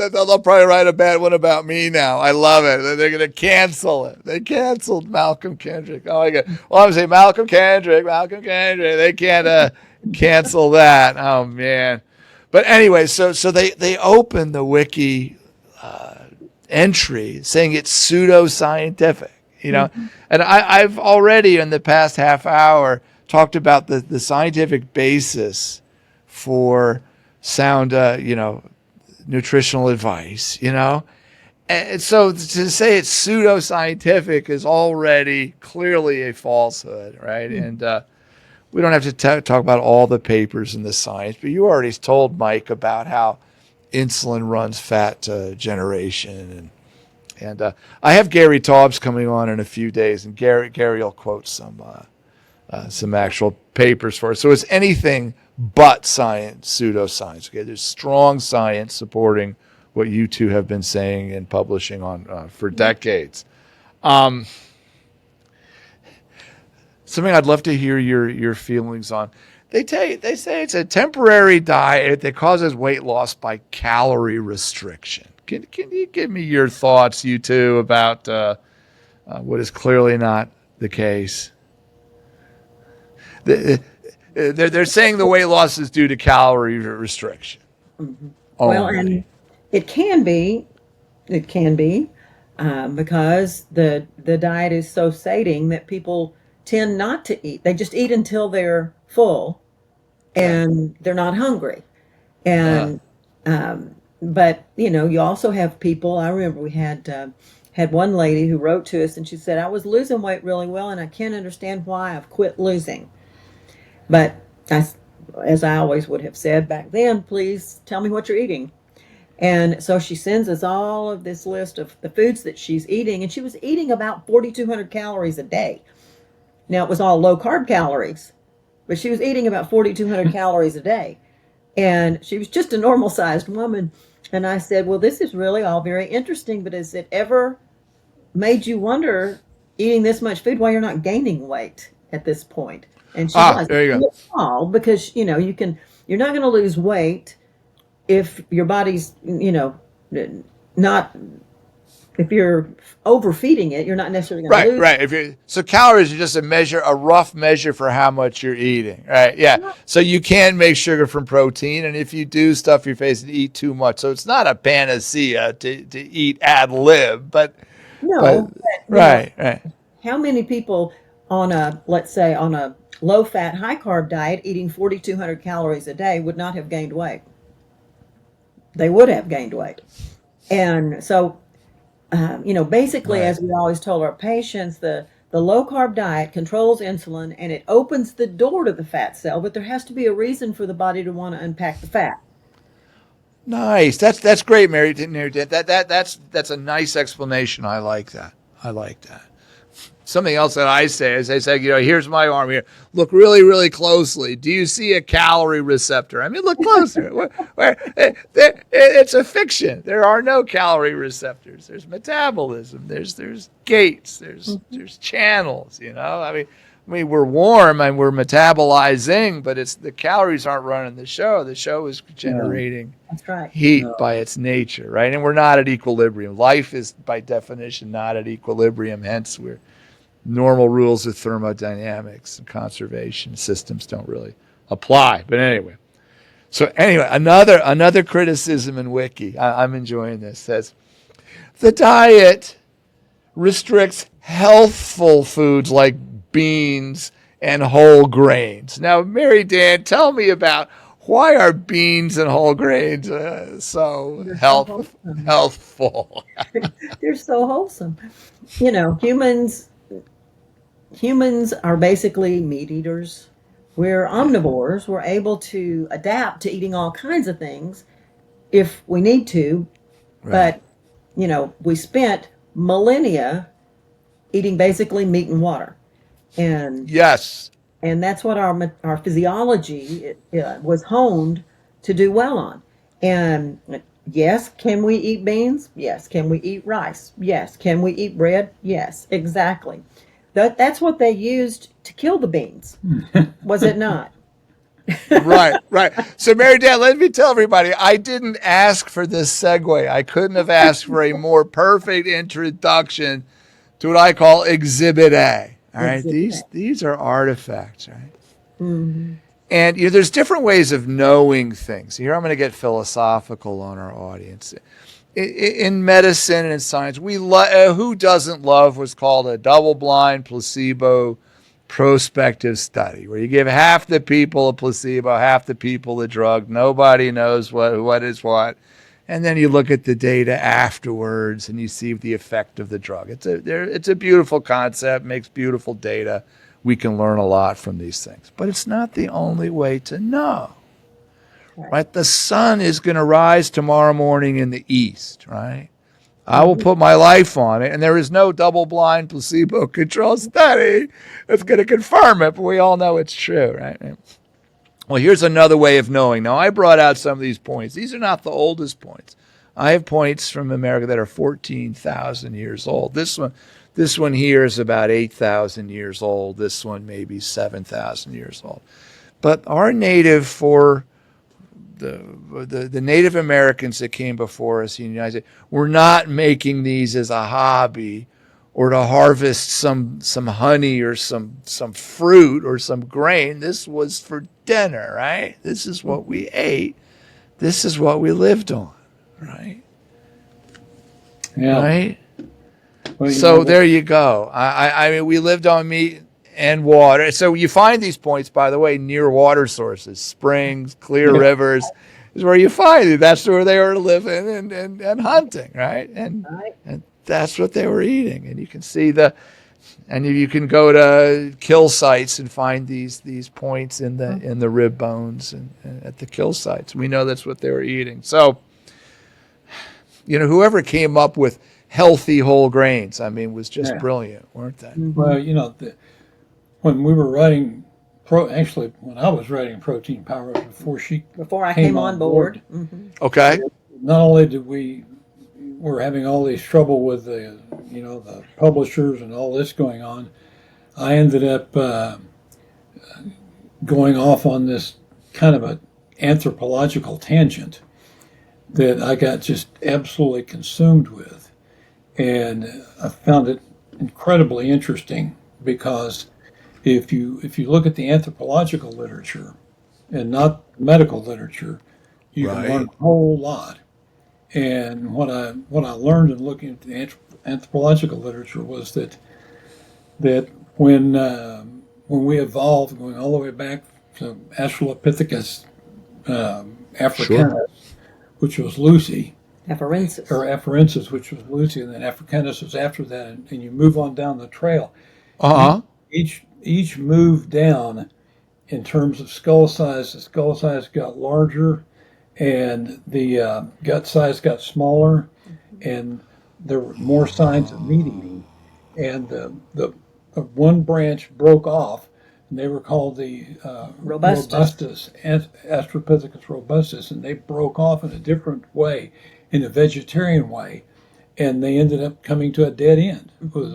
They'll probably write a bad one about me now. I love it. They're going to cancel it. They canceled Malcolm Kendrick. Oh, my God. Well, I'm saying Malcolm Kendrick. They can't cancel that. Oh, man. But anyway, so they opened the wiki entry saying it's pseudoscientific, and I've already in the past half hour talked about the scientific basis for sound, nutritional advice, and so to say it's pseudoscientific is already clearly a falsehood, right? And we don't have to talk about all the papers in the science, but you already told Mike about how insulin runs fat generation, and I have Gary Taubes coming on in a few days, and Gary will quote some actual papers for us. So it's anything but science, pseudoscience. Okay, there's strong science supporting what you two have been saying and publishing on for decades. Something I'd love to hear your feelings on. They say it's a temporary diet that causes weight loss by calorie restriction. Can you give me your thoughts, you two, about what is clearly not the case? They're saying the weight loss is due to calorie restriction. Mm-hmm. Well, and it can be because the diet is so sating that people tend not to eat. They just eat until they're full and they're not hungry. And but you also have people. I remember we had one lady who wrote to us and she said, I was losing weight really well and I can't understand why I've quit losing. But as I always would have said back then, please tell me what you're eating. And so she sends us all of this list of the foods that she's eating, and she was eating about 4,200 calories a day. Now, it was all low-carb calories, but she was eating about 4,200 calories a day. And she was just a normal-sized woman. And I said, well, this is really all very interesting, but has it ever made you wonder, eating this much food, why you're not gaining weight at this point? And she was, there you go. Because, you're not going to lose weight if your body's, not if you're overfeeding it, you're not necessarily going to lose. Right. So calories are just a rough measure for how much you're eating, right? Yeah. So you can make sugar from protein, and if you do stuff your face and eat too much, so it's not a panacea to eat ad lib, but No, but, right. how many people on let's say, on a low fat, high carb diet eating 4,200 calories a day would not have gained weight? They would have gained weight. And so, basically, Right. as we always told our patients, the low carb diet controls insulin and it opens the door to the fat cell, but there has to be a reason for the body to want to unpack the fat. Nice. That's great, Mary. That's a nice explanation. I like that. Something else that I say is here's my arm here. Look really, really closely. Do you see a calorie receptor? I mean, look closer. It's a fiction. There are no calorie receptors. There's metabolism. There's gates. There's channels. I mean, we're warm and we're metabolizing, but it's the calories aren't running the show. The show is generating That's right. heat by its nature, right? And we're not at equilibrium. Life is, by definition, not at equilibrium. Hence, normal rules of thermodynamics and conservation systems don't really apply. But anyway, another criticism in Wiki, I'm enjoying this, says the diet restricts healthful foods like beans and whole grains. Now, Mary Dan, tell me about why are beans and whole grains so healthful? They're so wholesome. Humans are basically meat eaters. We're omnivores. We're able to adapt to eating all kinds of things if we need to. Right. But, we spent millennia eating basically meat and water. And Yes. and that's what our physiology was honed to do well on. And yes, can we eat beans? Yes. Can we eat rice? Yes. Can we eat bread? Yes, exactly. That's what they used to kill the beans, was it not? Right. So, Mary Dan, let me tell everybody, I didn't ask for this segue. I couldn't have asked for a more perfect introduction to what I call Exhibit A. All right, these are artifacts, right? Mm-hmm. And there's different ways of knowing things. Here, I'm going to get philosophical on our audience. In medicine and in science, who doesn't love what's called a double-blind placebo prospective study, where you give half the people a placebo, half the people a drug. Nobody knows what is what. And then you look at the data afterwards and you see the effect of the drug. It's a beautiful concept, makes beautiful data. We can learn a lot from these things. But it's not the only way to know. Right? The sun is going to rise tomorrow morning in the east, right? I will put my life on it, and there is no double-blind placebo-controlled study that's going to confirm it, but we all know it's true, right? Well, here's another way of knowing. Now, I brought out some of these points. These are not the oldest points. I have points from America that are 14,000 years old. This one here is about 8,000 years old. This one maybe 7,000 years old. But our native the Native Americans that came before us in the United States were not making these as a hobby or to harvest some honey or some fruit or some grain. This was for dinner, right? This is what we ate. This is what we lived on, right? Yeah. Right? Well, So there you go. I mean, we lived on meat and water. So you find these points, by the way, near water sources, springs, clear rivers, is where you find it. That's where they were living and hunting, right? And that's what they were eating. And you can see and you can go to kill sites and find these points in the rib bones and at the kill sites. We know that's what they were eating. So, whoever came up with healthy whole grains, was just brilliant, weren't they? Well, when we were writing, when I was writing Protein Power before I came on board. Mm-hmm. Okay. Not only did we're having all these trouble with the publishers and all this going on, I ended up going off on this kind of an anthropological tangent that I got just absolutely consumed with. And I found it incredibly interesting because if you look at the anthropological literature and not medical literature, you can learn Right. a whole lot. And what I learned in looking at the anthropological literature was that when we evolved, going all the way back to Australopithecus Sure. africanus, which was Lucy, Afarensis. or Afarensis, which was Lucy, and then Africanus was after that, and you move on down the trail. Uh-huh. Each move down in terms of skull size. The skull size got larger, and the gut size got smaller, and there were more signs of meat eating. And the one branch broke off, and they were called the Robustus. robustus, Australopithecus robustus, and they broke off in a different way, in a vegetarian way, and they ended up coming to a dead end. It was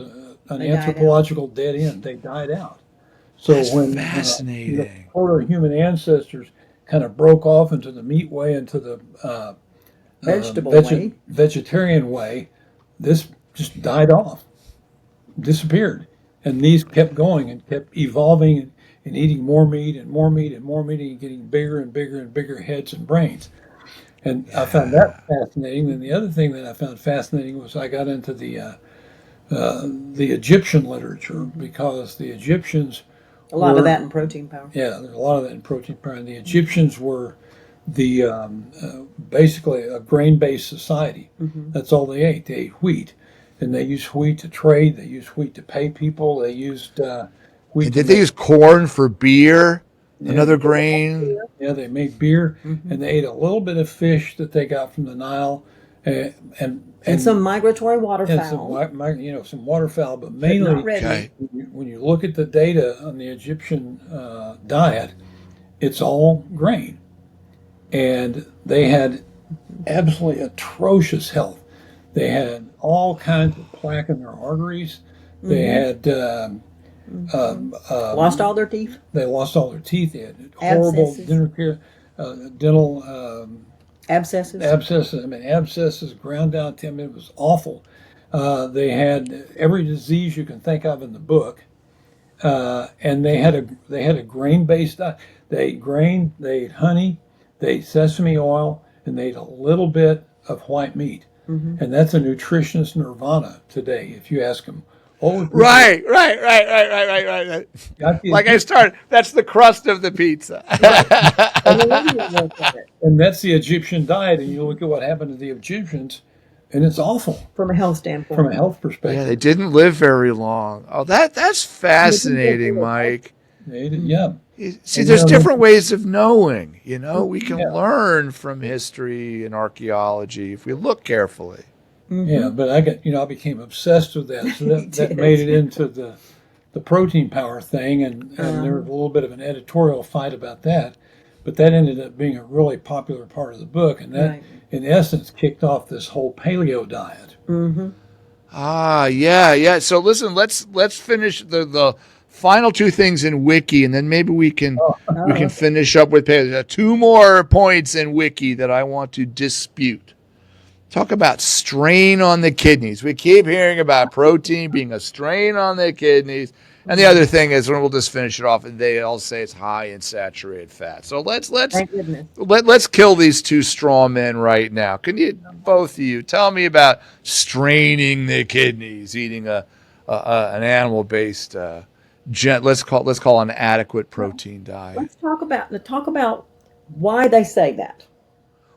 an They died out. anthropological dead end. They died out. So That's when fascinating. proto-human ancestors kind of broke off into the meat way, into the Vegetable way. vegetarian way, this just died off, disappeared. And these kept going and kept evolving and eating more meat and more meat and more meat and getting bigger and bigger and bigger heads and brains. And I found that fascinating. And the other thing that I found fascinating was I got into the Egyptian literature, because the Egyptians A lot were, of that in protein power. yeah, there's a lot of that in protein power. And the Egyptians were the basically a grain-based society. That's all they ate. They ate wheat, and they used wheat to trade. They used wheat to pay people. They used wheat. And To did they make, use corn for beer? yeah, Another grain? yeah, they made beer, and they ate a little bit of fish that they got from the Nile, And some migratory and waterfowl. some waterfowl, but But mainly not red Okay. meat. when you look at the data on the Egyptian diet, it's all grain. And they had absolutely atrocious health. They had all kinds of plaque in their arteries. They had Lost all their teeth. they lost all their teeth. They had horrible Abscesses. dental Abscesses. abscesses. I mean, abscesses ground down to them. It was awful. They had every disease you can think of in the book, and they had a grain based diet. They ate grain. They ate honey. They ate sesame oil, and they ate a little bit of white meat. And that's a nutritionist nirvana today. If you ask them, oh, Right. Like I started, that's the crust of the pizza. And the Indian looked at it and that's the Egyptian diet, and you look at what happened to the Egyptians, and it's awful from a health standpoint. from a health Yeah, perspective. they didn't live very long. Oh, that's fascinating, Mike. Yeah. See, there's different ways of knowing. We can Yeah. learn from history and archaeology if we look carefully. Yeah, but I became obsessed with that. So that did. made it into the protein power thing, and there was a little bit of an editorial fight about that. But that ended up being a really popular part of the book, and that, Right. in essence, kicked off this whole paleo diet. Ah, yeah. So listen, let's finish the final two things in Wiki, and then maybe we can finish up with two more points in Wiki that I want to dispute. Talk about strain on the kidneys. We keep hearing about protein being a strain on the kidneys. And the other thing is, when we'll just finish it off, and they all say it's high in saturated fat. So let's Thank goodness. let's kill these two straw men right now. Can you, both of you, tell me about straining the kidneys, eating an animal based let's call an adequate protein diet. Let's talk about why they say that.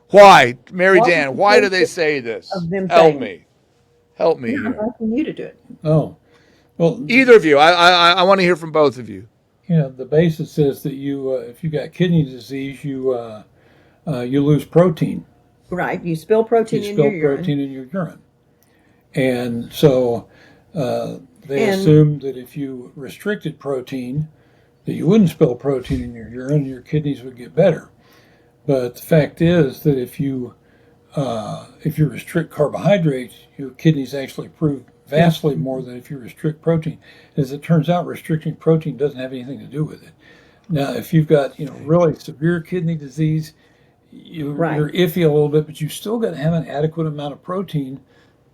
Why, Mary What Dan? was the Why do they basis say this? of them Help saying me. Help me I'm here. asking you to do it. Oh, well, Either of you. I want to hear from both of you. the basis is that if you got kidney disease, you lose protein. Right. You spill protein You in spill your urine. protein in your urine, and so they And- assumed that if you restricted protein, that you wouldn't spill protein in your urine, your kidneys would get better. But the fact is that if you restrict carbohydrates, your kidneys actually improve vastly more than if you restrict protein. As it turns out, restricting protein doesn't have anything to do with it. Now, if you've got really severe kidney disease, Right. you're iffy a little bit, but you still got to have an adequate amount of protein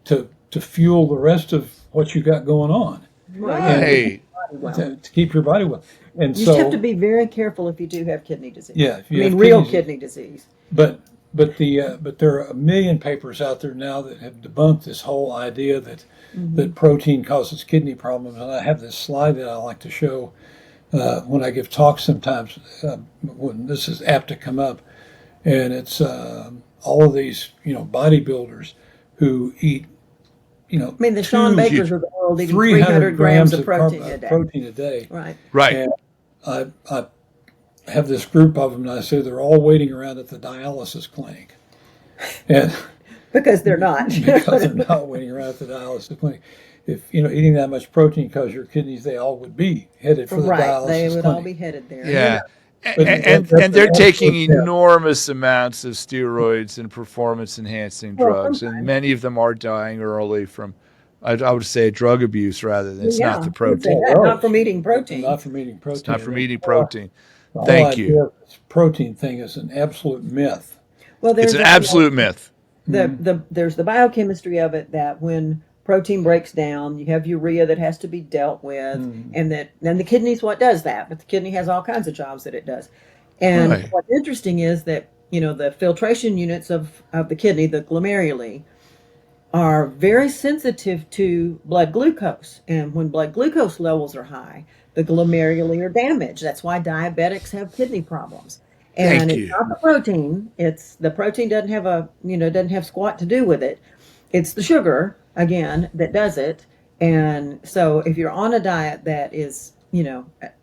to to fuel the rest of what you got going on, Right. Well, to keep your body well. And you so, just have to be very careful if you do have kidney disease. yeah, if you have real kidney kidney disease. but there are a million papers out there now that have debunked this whole idea that protein causes kidney problems. And I have this slide that I like to show when I give talks sometimes when this is apt to come up, and it's all of these bodybuilders who eat I mean, the Sean Bakers of the world eating 300 grams of protein a day. Protein a day. Right. Right. And I have this group of them, and I say they're all waiting around at the dialysis clinic, and Because they're not. because they're not waiting around at the dialysis clinic. If eating that much protein causes your kidneys, they all would be headed for the Right. dialysis They would clinic. all be headed there. Yeah. But And that's they're an taking absolute death. enormous amounts of steroids and performance enhancing Well, drugs, and sometimes. many of them are dying early from, I would say, drug abuse rather than it's not the I would say protein. that, not from eating protein. Not from eating protein. It's not from And eating protein. the whole Thank idea you. of this protein thing is an absolute myth. Well, It's an absolute myth. There's the biochemistry of it that when protein breaks down, you have urea that has to be dealt with, and the kidney's what does that. But the kidney has all kinds of jobs that it does. And Right. what's interesting is that the filtration units of the kidney, the glomeruli, are very sensitive to blood glucose. And when blood glucose levels are high, the glomeruli are damaged. That's why diabetics have kidney problems. And Thank it's you. not the protein. It's the protein doesn't have squat to do with it. It's the sugar again that does it. And so if you're on a diet that is,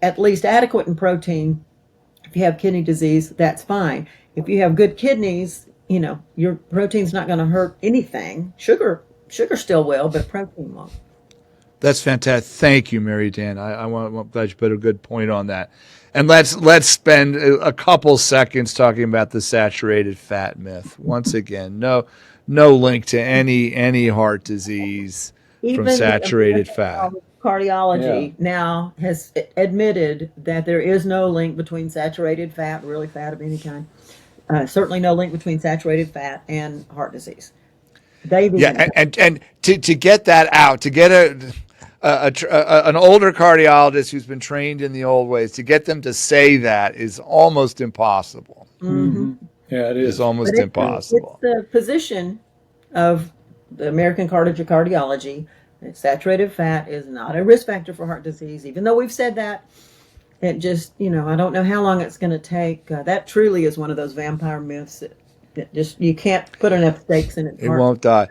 at least adequate in protein, if you have kidney disease, that's fine. If you have good kidneys, your protein's not going to hurt anything. Sugar still will, but protein won't. That's fantastic. Thank you, Mary Dan. I'm glad you put a good point on that. And let's spend a couple seconds talking about the saturated fat myth. Once again, no link to any heart disease from saturated fat. Cardiology now has admitted that there is no link between saturated fat, really fat of any kind. Certainly no link between saturated fat and heart disease. And to get that out, to get an older cardiologist who's been trained in the old ways, to get them to say that is almost impossible. Mm-hmm. Yeah, it is. It's almost impossible. It's the position of the American College of Cardiology that saturated fat is not a risk factor for heart disease. Even though we've said that, it just, I don't know how long it's going to take. That truly is one of those vampire myths that just you can't put enough stakes in it. It won't die.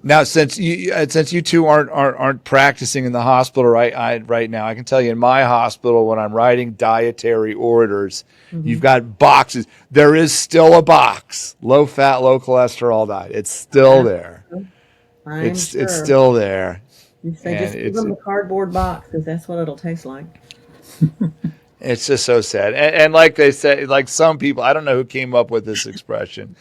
Now, since you two aren't practicing in the hospital right now, I can tell you in my hospital when I'm writing dietary orders, you've got boxes. There is still a box, low fat, low cholesterol diet. It's still there. It's still there. You say just give them the cardboard box because that's what it'll taste like. It's just so sad. And like they say, like some people, I don't know who came up with this expression.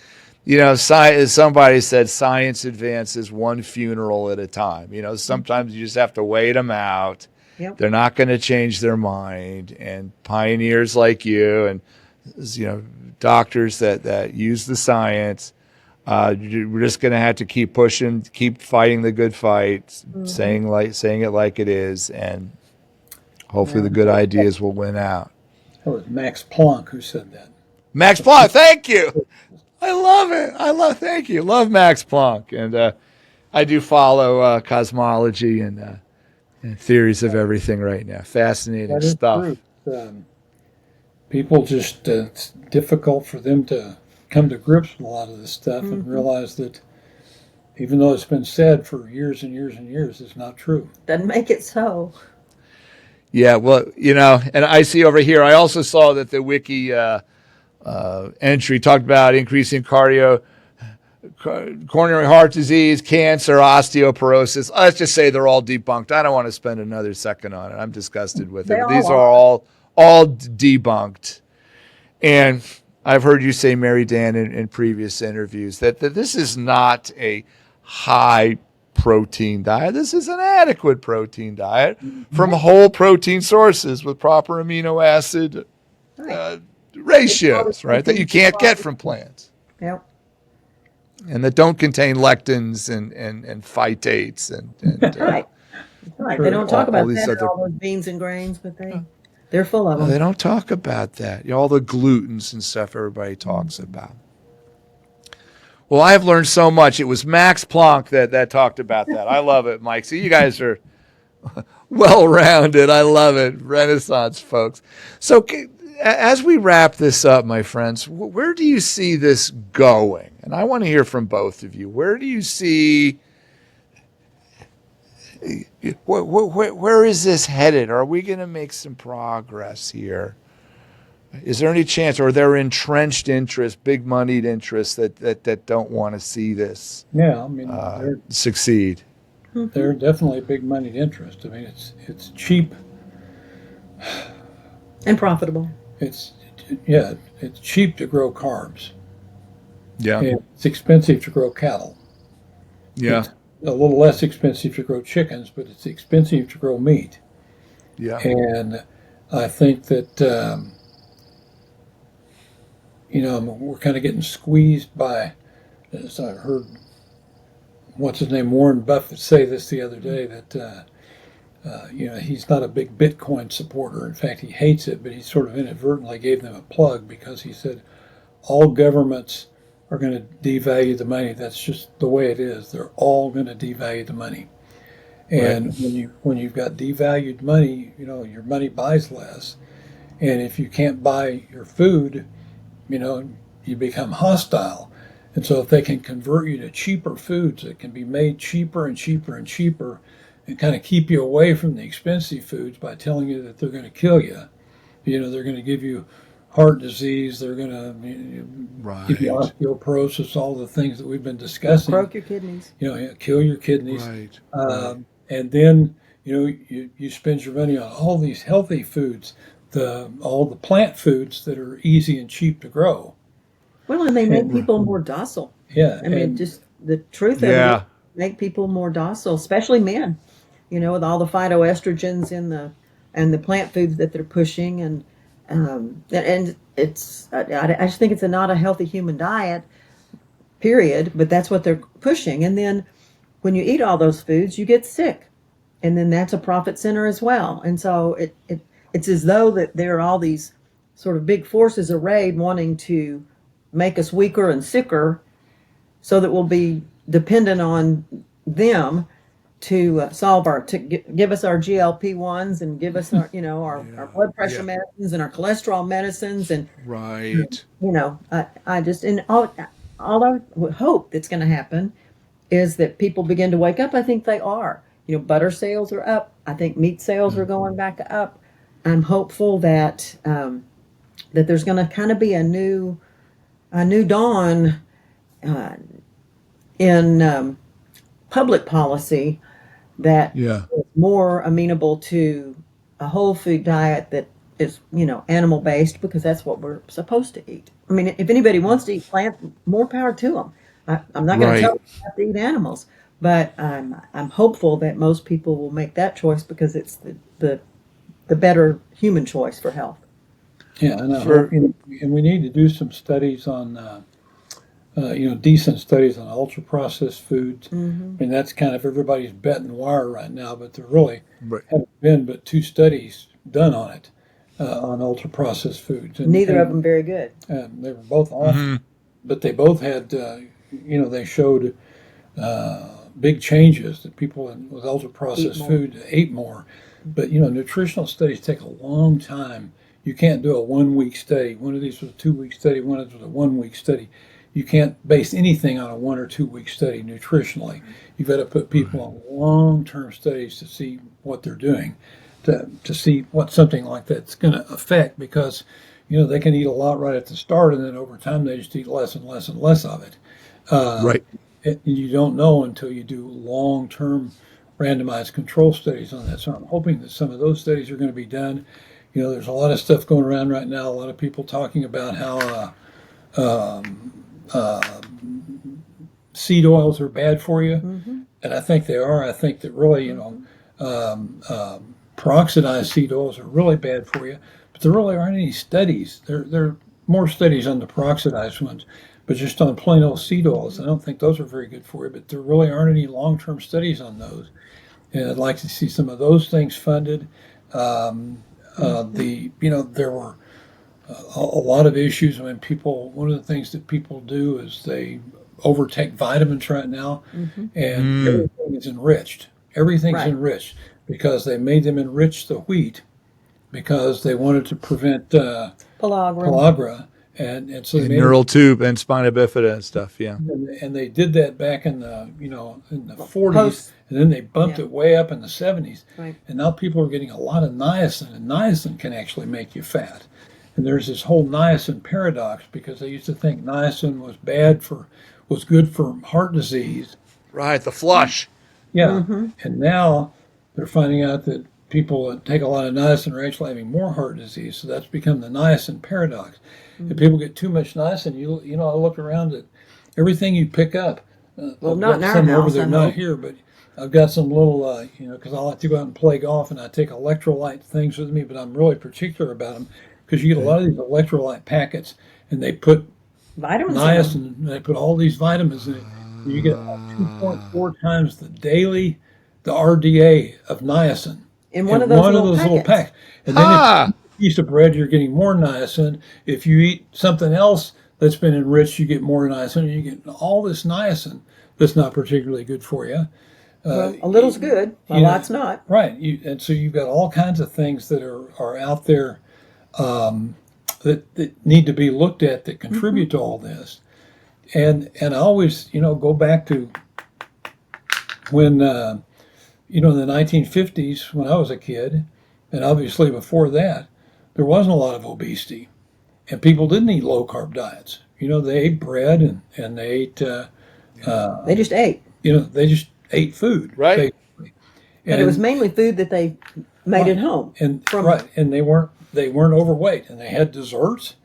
Somebody said science advances one funeral at a time. Sometimes you just have to wait them out. Yep. They're not going to change their mind. And pioneers like you and, doctors that use the science, we're just going to have to keep pushing, keep fighting the good fight, saying it like it is, and hopefully the good ideas will win out. That was Max Planck who said that. Max Planck, thank you. I love it. Thank you. Love Max Planck. And I do follow cosmology and theories of everything right now. Fascinating That is stuff. true. People just, it's difficult for them to come to grips with a lot of this stuff and realize that even though it's been said for years and years and years, it's not true. Doesn't make it so. Yeah, well, and I see over here, I also saw that the wiki entry talked about increasing coronary heart disease, cancer, osteoporosis. Let's just say they're all debunked. I don't want to spend another second on it. I'm disgusted with it. These are all debunked. And I've heard you say, Mary Dan, in previous interviews that this is not a high protein diet. This is an adequate protein diet from whole protein sources with proper amino acid ratios, right? That you can't get from plants. Yep. and that don't contain lectins and phytates and Right. Right. Sure. They don't talk all about these that in other. all those beans and grains, but they're full of Oh, they them. don't talk about that. All the glutens and stuff everybody talks about. Well, I have learned so much. It was Max Planck that talked about that. I love it, Mike. So you guys are well-rounded. I love it. Renaissance folks. So as we wrap this up, my friends, where do you see this going? And I want to hear from both of you. Where do you see, where is this headed? Are we going to make some progress here? Is there any chance, or are there entrenched interests, big moneyed interests that don't want to see this Yeah, I mean, succeed? they're definitely a big moneyed interest. I mean, it's cheap. And profitable. It's yeah, it's cheap to grow carbs, Yeah. and it's expensive to grow cattle. Yeah. It's a little less expensive to grow chickens, but it's expensive to grow meat. Yeah. And I think that we're kind of getting squeezed by. As I heard, what's his name, Warren Buffett say this the other day that he's not a big Bitcoin supporter. In fact, he hates it, but he sort of inadvertently gave them a plug because he said all governments are going to devalue the money. That's just the way it is. They're all going to devalue the money. And Right. when you've got devalued money, your money buys less. And if you can't buy your food, you become hostile. And so if they can convert you to cheaper foods that can be made cheaper and cheaper and cheaper and kind of keep you away from the expensive foods by telling you that they're going to kill you, they're going to give you heart disease, they're going to give you Right. osteoporosis, all the things that we've been discussing, Croak your kidneys. kill your kidneys. Right. And then, you spend your money on all these healthy foods, all the plant foods that are easy and cheap to grow. Well, and they make And people more docile. yeah, I mean, and just the truth of it is Yeah. make people more docile, especially men. With all the phytoestrogens in the plant foods that they're pushing, and it's I just think it's not a healthy human diet, period. But that's what they're pushing, and then when you eat all those foods, you get sick, and then that's a profit center as well. And so it's as though that there are all these sort of big forces arrayed wanting to make us weaker and sicker so that we'll be dependent on them to give us our GLP-1s and give us our blood pressure Yeah. medicines and our cholesterol medicines. And Right. I just, and all I would hope that's going to happen is that people begin to wake up. I think they are. Butter sales are up. I think meat sales are going back up. I'm hopeful that that there's going to kind of be a new dawn in public policy that Yeah. is more amenable to a whole food diet that is, animal based, because that's what we're supposed to eat. I mean, if anybody wants to eat plant, more power to them. I'm not going to Right. tell them they have to eat animals, but I'm hopeful that most people will make that choice because it's the better human choice for health. yeah, and, For- and we need to do some studies on, decent studies on ultra processed foods. Mm-hmm. And that's kind of everybody's bet and wire right now, but there really Right. haven't been but 2 studies done on it, on ultra processed foods. And, Neither of them very good. They were both awful, but they both had, they showed big changes that people with ultra processed more. food ate more. But nutritional studies take a long time. You can't do a 1 week study. One of these was a 2 week study. One of these was a 1 week study. You can't base anything on a 1 or 2 week study nutritionally. You've got to put people on long-term studies to see what they're doing, to see what something like that's going to affect, because they can eat a lot right at the start, and then over time they just eat less and less and less of it. Right. And you don't know until you do long-term randomized control studies on that. So I'm hoping that some of those studies are going to be done. There's a lot of stuff going around right now. A lot of people talking about how seed oils are bad for you, and I think they are. I think that really, peroxidized seed oils are really bad for you, but there really aren't any studies. There are more studies on the peroxidized ones, but just on plain old seed oils, I don't think those are very good for you. But there really aren't any long-term studies on those, and I'd like to see some of those things funded. There were a lot of issues when people. One of the things that people do is they overtake vitamins right now, and everything is enriched. Everything's Right. enriched because they made them enrich the wheat because they wanted to prevent Pellagra. pellagra, and so they And made neural tube and spina bifida and stuff. Yeah. and they did that back in the in the 40s, Post- and then they bumped yeah. it way up in the 70s, Right. and now people are getting a lot of niacin, and niacin can actually make you fat. And there's this whole niacin paradox because they used to think niacin was good for heart disease. Right. The flush. Yeah, and now they're finding out that people that take a lot of niacin are actually having more heart disease. So that's become the niacin paradox. If people get too much niacin, I look around at everything you pick up. Well, I've not in got our some over house, there, I not hope. here, but I've got some little, because I like to go out and play golf, and I take electrolyte things with me, but I'm really particular about them because you get a lot of these electrolyte packets, and they put Vitamins. in them. niacin, and they put all these vitamins in it. And you get about 2.4 times the RDA of niacin In one of those little little packets. packs. And then if Ah. you eat a piece of bread, you're getting more niacin. If you eat something else that's been enriched, you get more niacin. And you get all this niacin that's not particularly good for you. Well, a little's good, a you know, lot's not. Right. And so you've got all kinds of things that are out there that need to be looked at that contribute to all this. And I always, go back to when, in the 1950s when I was a kid, and obviously before that, there wasn't a lot of obesity. And people didn't eat low-carb diets. They ate bread and they ate, They just ate. they just ate food. Right. Basically. But it was mainly food that they made at home. And and they weren't overweight, and they had desserts,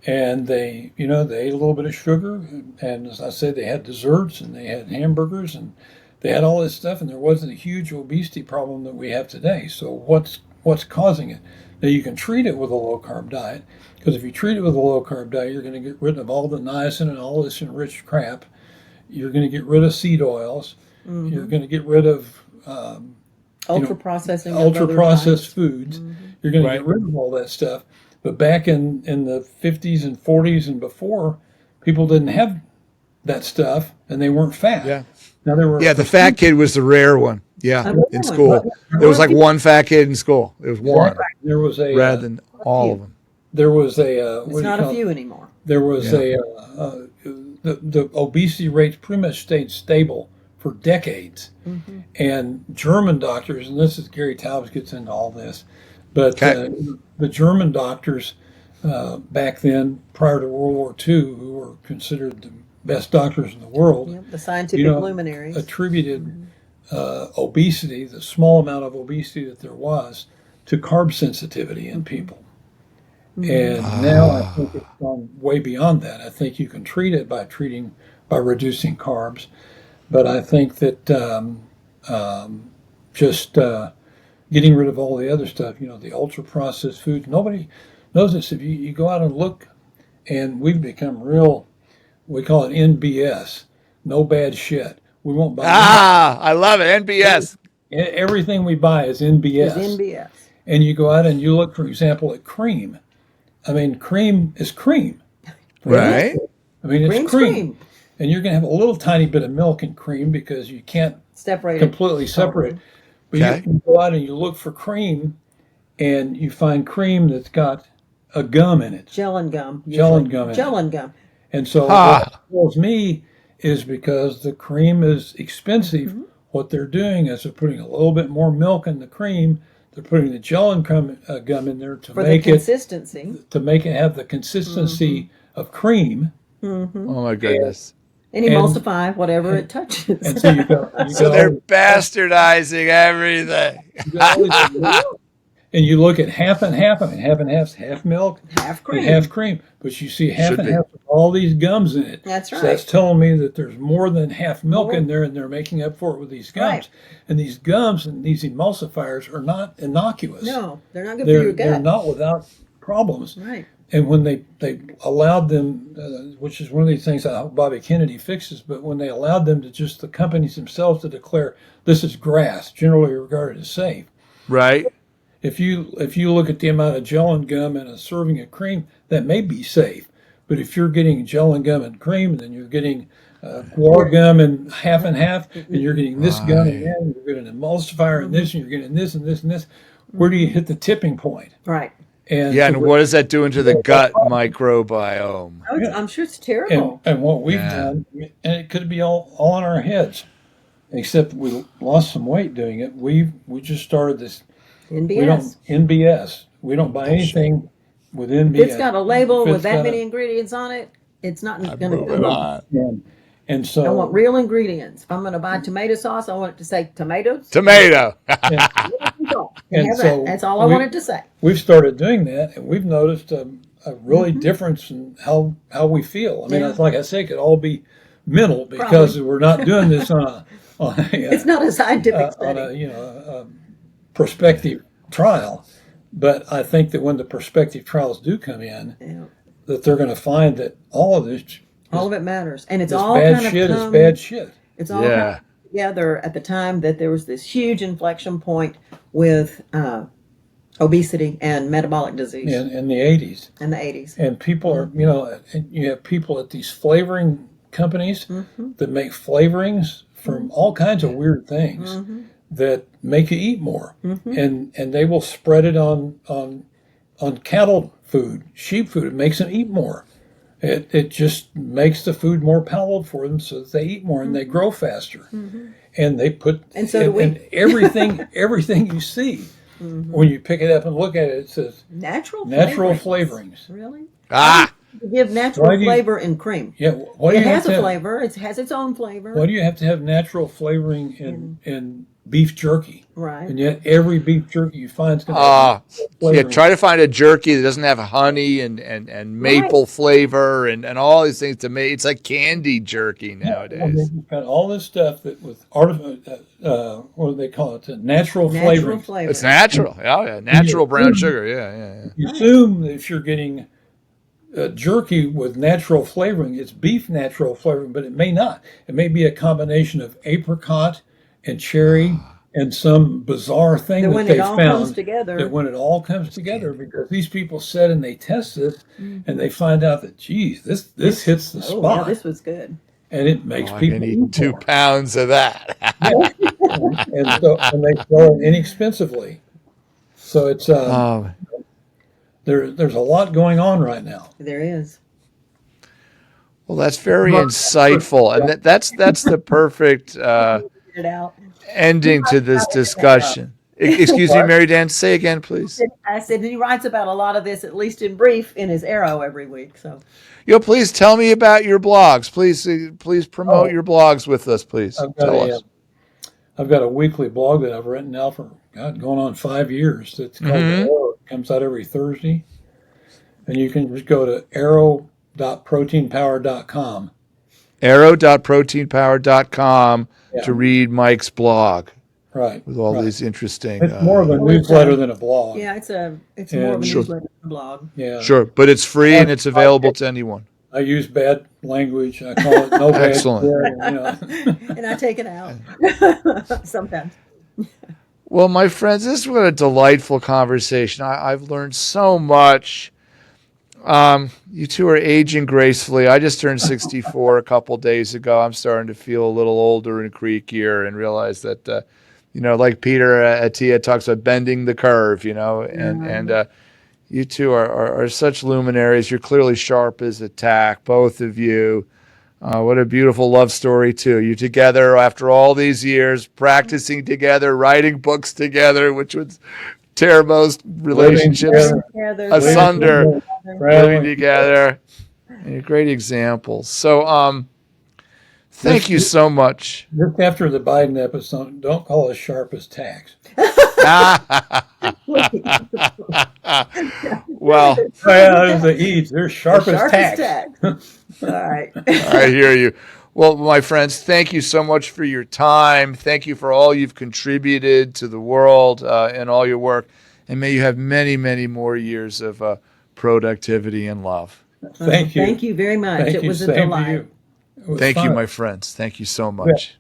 and they ate a little bit of sugar, and as I said, they had desserts and they had hamburgers and they had all this stuff, and there wasn't a huge obesity problem that we have today. So what's causing it? Now you can treat it with a low carb diet, because if you treat it with a low carb diet, you're going to get rid of all the niacin and all this enriched crap. You're going to get rid of seed oils. You're going to get rid of Ultra processing. ultra processed foods. You're going to Right. get rid of all that stuff. But back in the 50s and 40s and before, people didn't have that stuff, and they weren't fat. Yeah. Now there were Yeah. The fat kid was the rare one. Yeah. rare In one. school. There was like one fat kid in school. It was one there was a rather than all of them. there was a what It's do you not call a it? few anymore. There was the obesity rates pretty much stayed stable for decades. And German doctors, and this is Gary Taubes gets into all this, but Okay. the German doctors back then, prior to World War II, who were considered the best doctors in the world, Yep, the scientific luminaries. attributed obesity, the small amount of obesity that there was, to carb sensitivity in people. And now I think it's gone way beyond that. I think you can treat it by reducing carbs, but I think that just getting rid of all the other stuff, the ultra processed foods. Nobody knows this. If you go out and look, and we've become real, we call it NBS, no bad shit. We won't buy I love it. NBS. everything we buy is NBS. Is NBS. And you go out and you look, for example, at cream. I mean, cream is cream. Right. I mean, it's Cream's cream. cream. And you're going to have a little tiny bit of milk in cream because you can't Separated. completely separate. But Okay. you go out and you look for cream, and you find cream that's got a gum in it. Gellan gum. Gellan usually. gum in it. Gellan gum. And so Ah. what tells me is because the cream is expensive, what they're doing is they're putting a little bit more milk in the cream. They're putting the gellan gum in there to For the make consistency. it have the consistency of cream. Oh my goodness. And emulsify whatever it touches. And so you got So they're bastardizing everything. and you look at half and half. I mean, half and half's half milk Half cream. and half cream. But you see half Should and be. half with all these gums in it. That's So right. that's telling me that there's more than half milk More. in there, and they're making up for it with these gums. Right. And these gums and these emulsifiers are not innocuous. No, they're not good for your They're gut. not without problems. Right. And when they allowed them, which is one of these things I hope Bobby Kennedy fixes, but when they allowed them to just the companies themselves to declare this is grass, generally regarded as safe. Right. If you look at the amount of gel and gum in a serving of cream, that may be safe. But if you're getting gel and gum and cream, and then you're getting guar gum and half, and you're getting this gum and that, and you're getting an emulsifier and this, and you're getting this and this and this, where do you hit the tipping point? Right. And Yeah, and what is that doing to the gut microbiome? I'm sure it's terrible. And what we've done, and it could be all in our heads, except we lost some weight doing it. We just started this. NBS. We don't buy anything with NBS. If it's got a label with that many ingredients on it, it's not going to come on. And so I want real ingredients. If I'm going to buy tomato sauce, I want it to say tomatoes. Tomato. And so that's all I want it to say. We've started doing that, and we've noticed a really difference in how we feel. I mean, it's like I say, it could all be mental because we're not doing this on a it's not a scientific study. On a prospective trial. But I think that when the prospective trials do come in, that they're going to find that all of it matters, and it's all bad kind shit. Is bad shit. It's all come together at the time that there was this huge inflection point with obesity and metabolic disease in the 80s. In the 80s, and people are you have people at these flavoring companies that make flavorings from all kinds of weird things that make you eat more, and they will spread it on cattle food, sheep food. It makes them eat more. It just makes the food more palatable for them, so that they eat more and they grow faster. And they put and everything you see when you pick it up and look at it, it says natural flavorings. Really? You give natural flavor in cream. Yeah, it has a flavor. It has its own flavor. Why do you have to have natural flavoring in beef jerky? Right. And yet every beef jerky you find is going to have flavoring. Try to find a jerky that doesn't have honey and maple flavor and all these things to make. It's like candy jerky nowadays. You've got all this stuff that with artificial, what do they call it? Natural flavoring. It's natural. Natural brown sugar. Yeah. You assume that if you're getting jerky with natural flavoring, it's beef natural flavoring, but it may not. It may be a combination of apricot and cherry and some bizarre thing that they found. That when it all comes together, because these people said and they test this and they find out that, geez, this hits the spot. Yeah, this was good. And it makes people I can eat 2 pounds of that. and they sell it inexpensively. So it's there's a lot going on right now. There is. Well, that's very insightful, and that's the perfect ending to this discussion. Excuse me, Mary Dan, say again, please. I said he writes about a lot of this, at least in brief, in his Arrow every week. So, please tell me about your blogs. Please promote your blogs with us, please. Tell us. I've got a weekly blog that I've written now for going on 5 years. It's called Arrow. It comes out every Thursday, and you can just go to arrow.proteinpower.com. Arrow.proteinpower.com to read Mike's blog. Right. With all these interesting. It's more of a newsletter than a blog. Yeah, it's more of a newsletter than a blog. Yeah. Sure, but it's free and it's available to anyone. I use bad language. I call it no bad. Excellent. And I take it out sometimes. Well, my friends, this was a delightful conversation. I've learned so much. You two are aging gracefully. I just turned 64 a couple days ago. I'm starting to feel a little older and creakier and realize that, like Peter Attia talks about bending the curve, and you two are such luminaries. You're clearly sharp as a tack, both of you. What a beautiful love story, too. You together after all these years, practicing together, writing books together, which would tear most relationships asunder, living together. And you're great examples. So thank you so much. Just after the Biden episode, don't call us sharp as tacks. Well, the Eades, they're sharp as tacks. All right. I hear you. Well, my friends, thank you so much for your time. Thank you for all you've contributed to the world and all your work. And may you have many, many more years of productivity, and love. Thank you. Thank you very much. Thank It you. was a Same to delight. you. It was Thank you, fun. my friends. Thank you so much.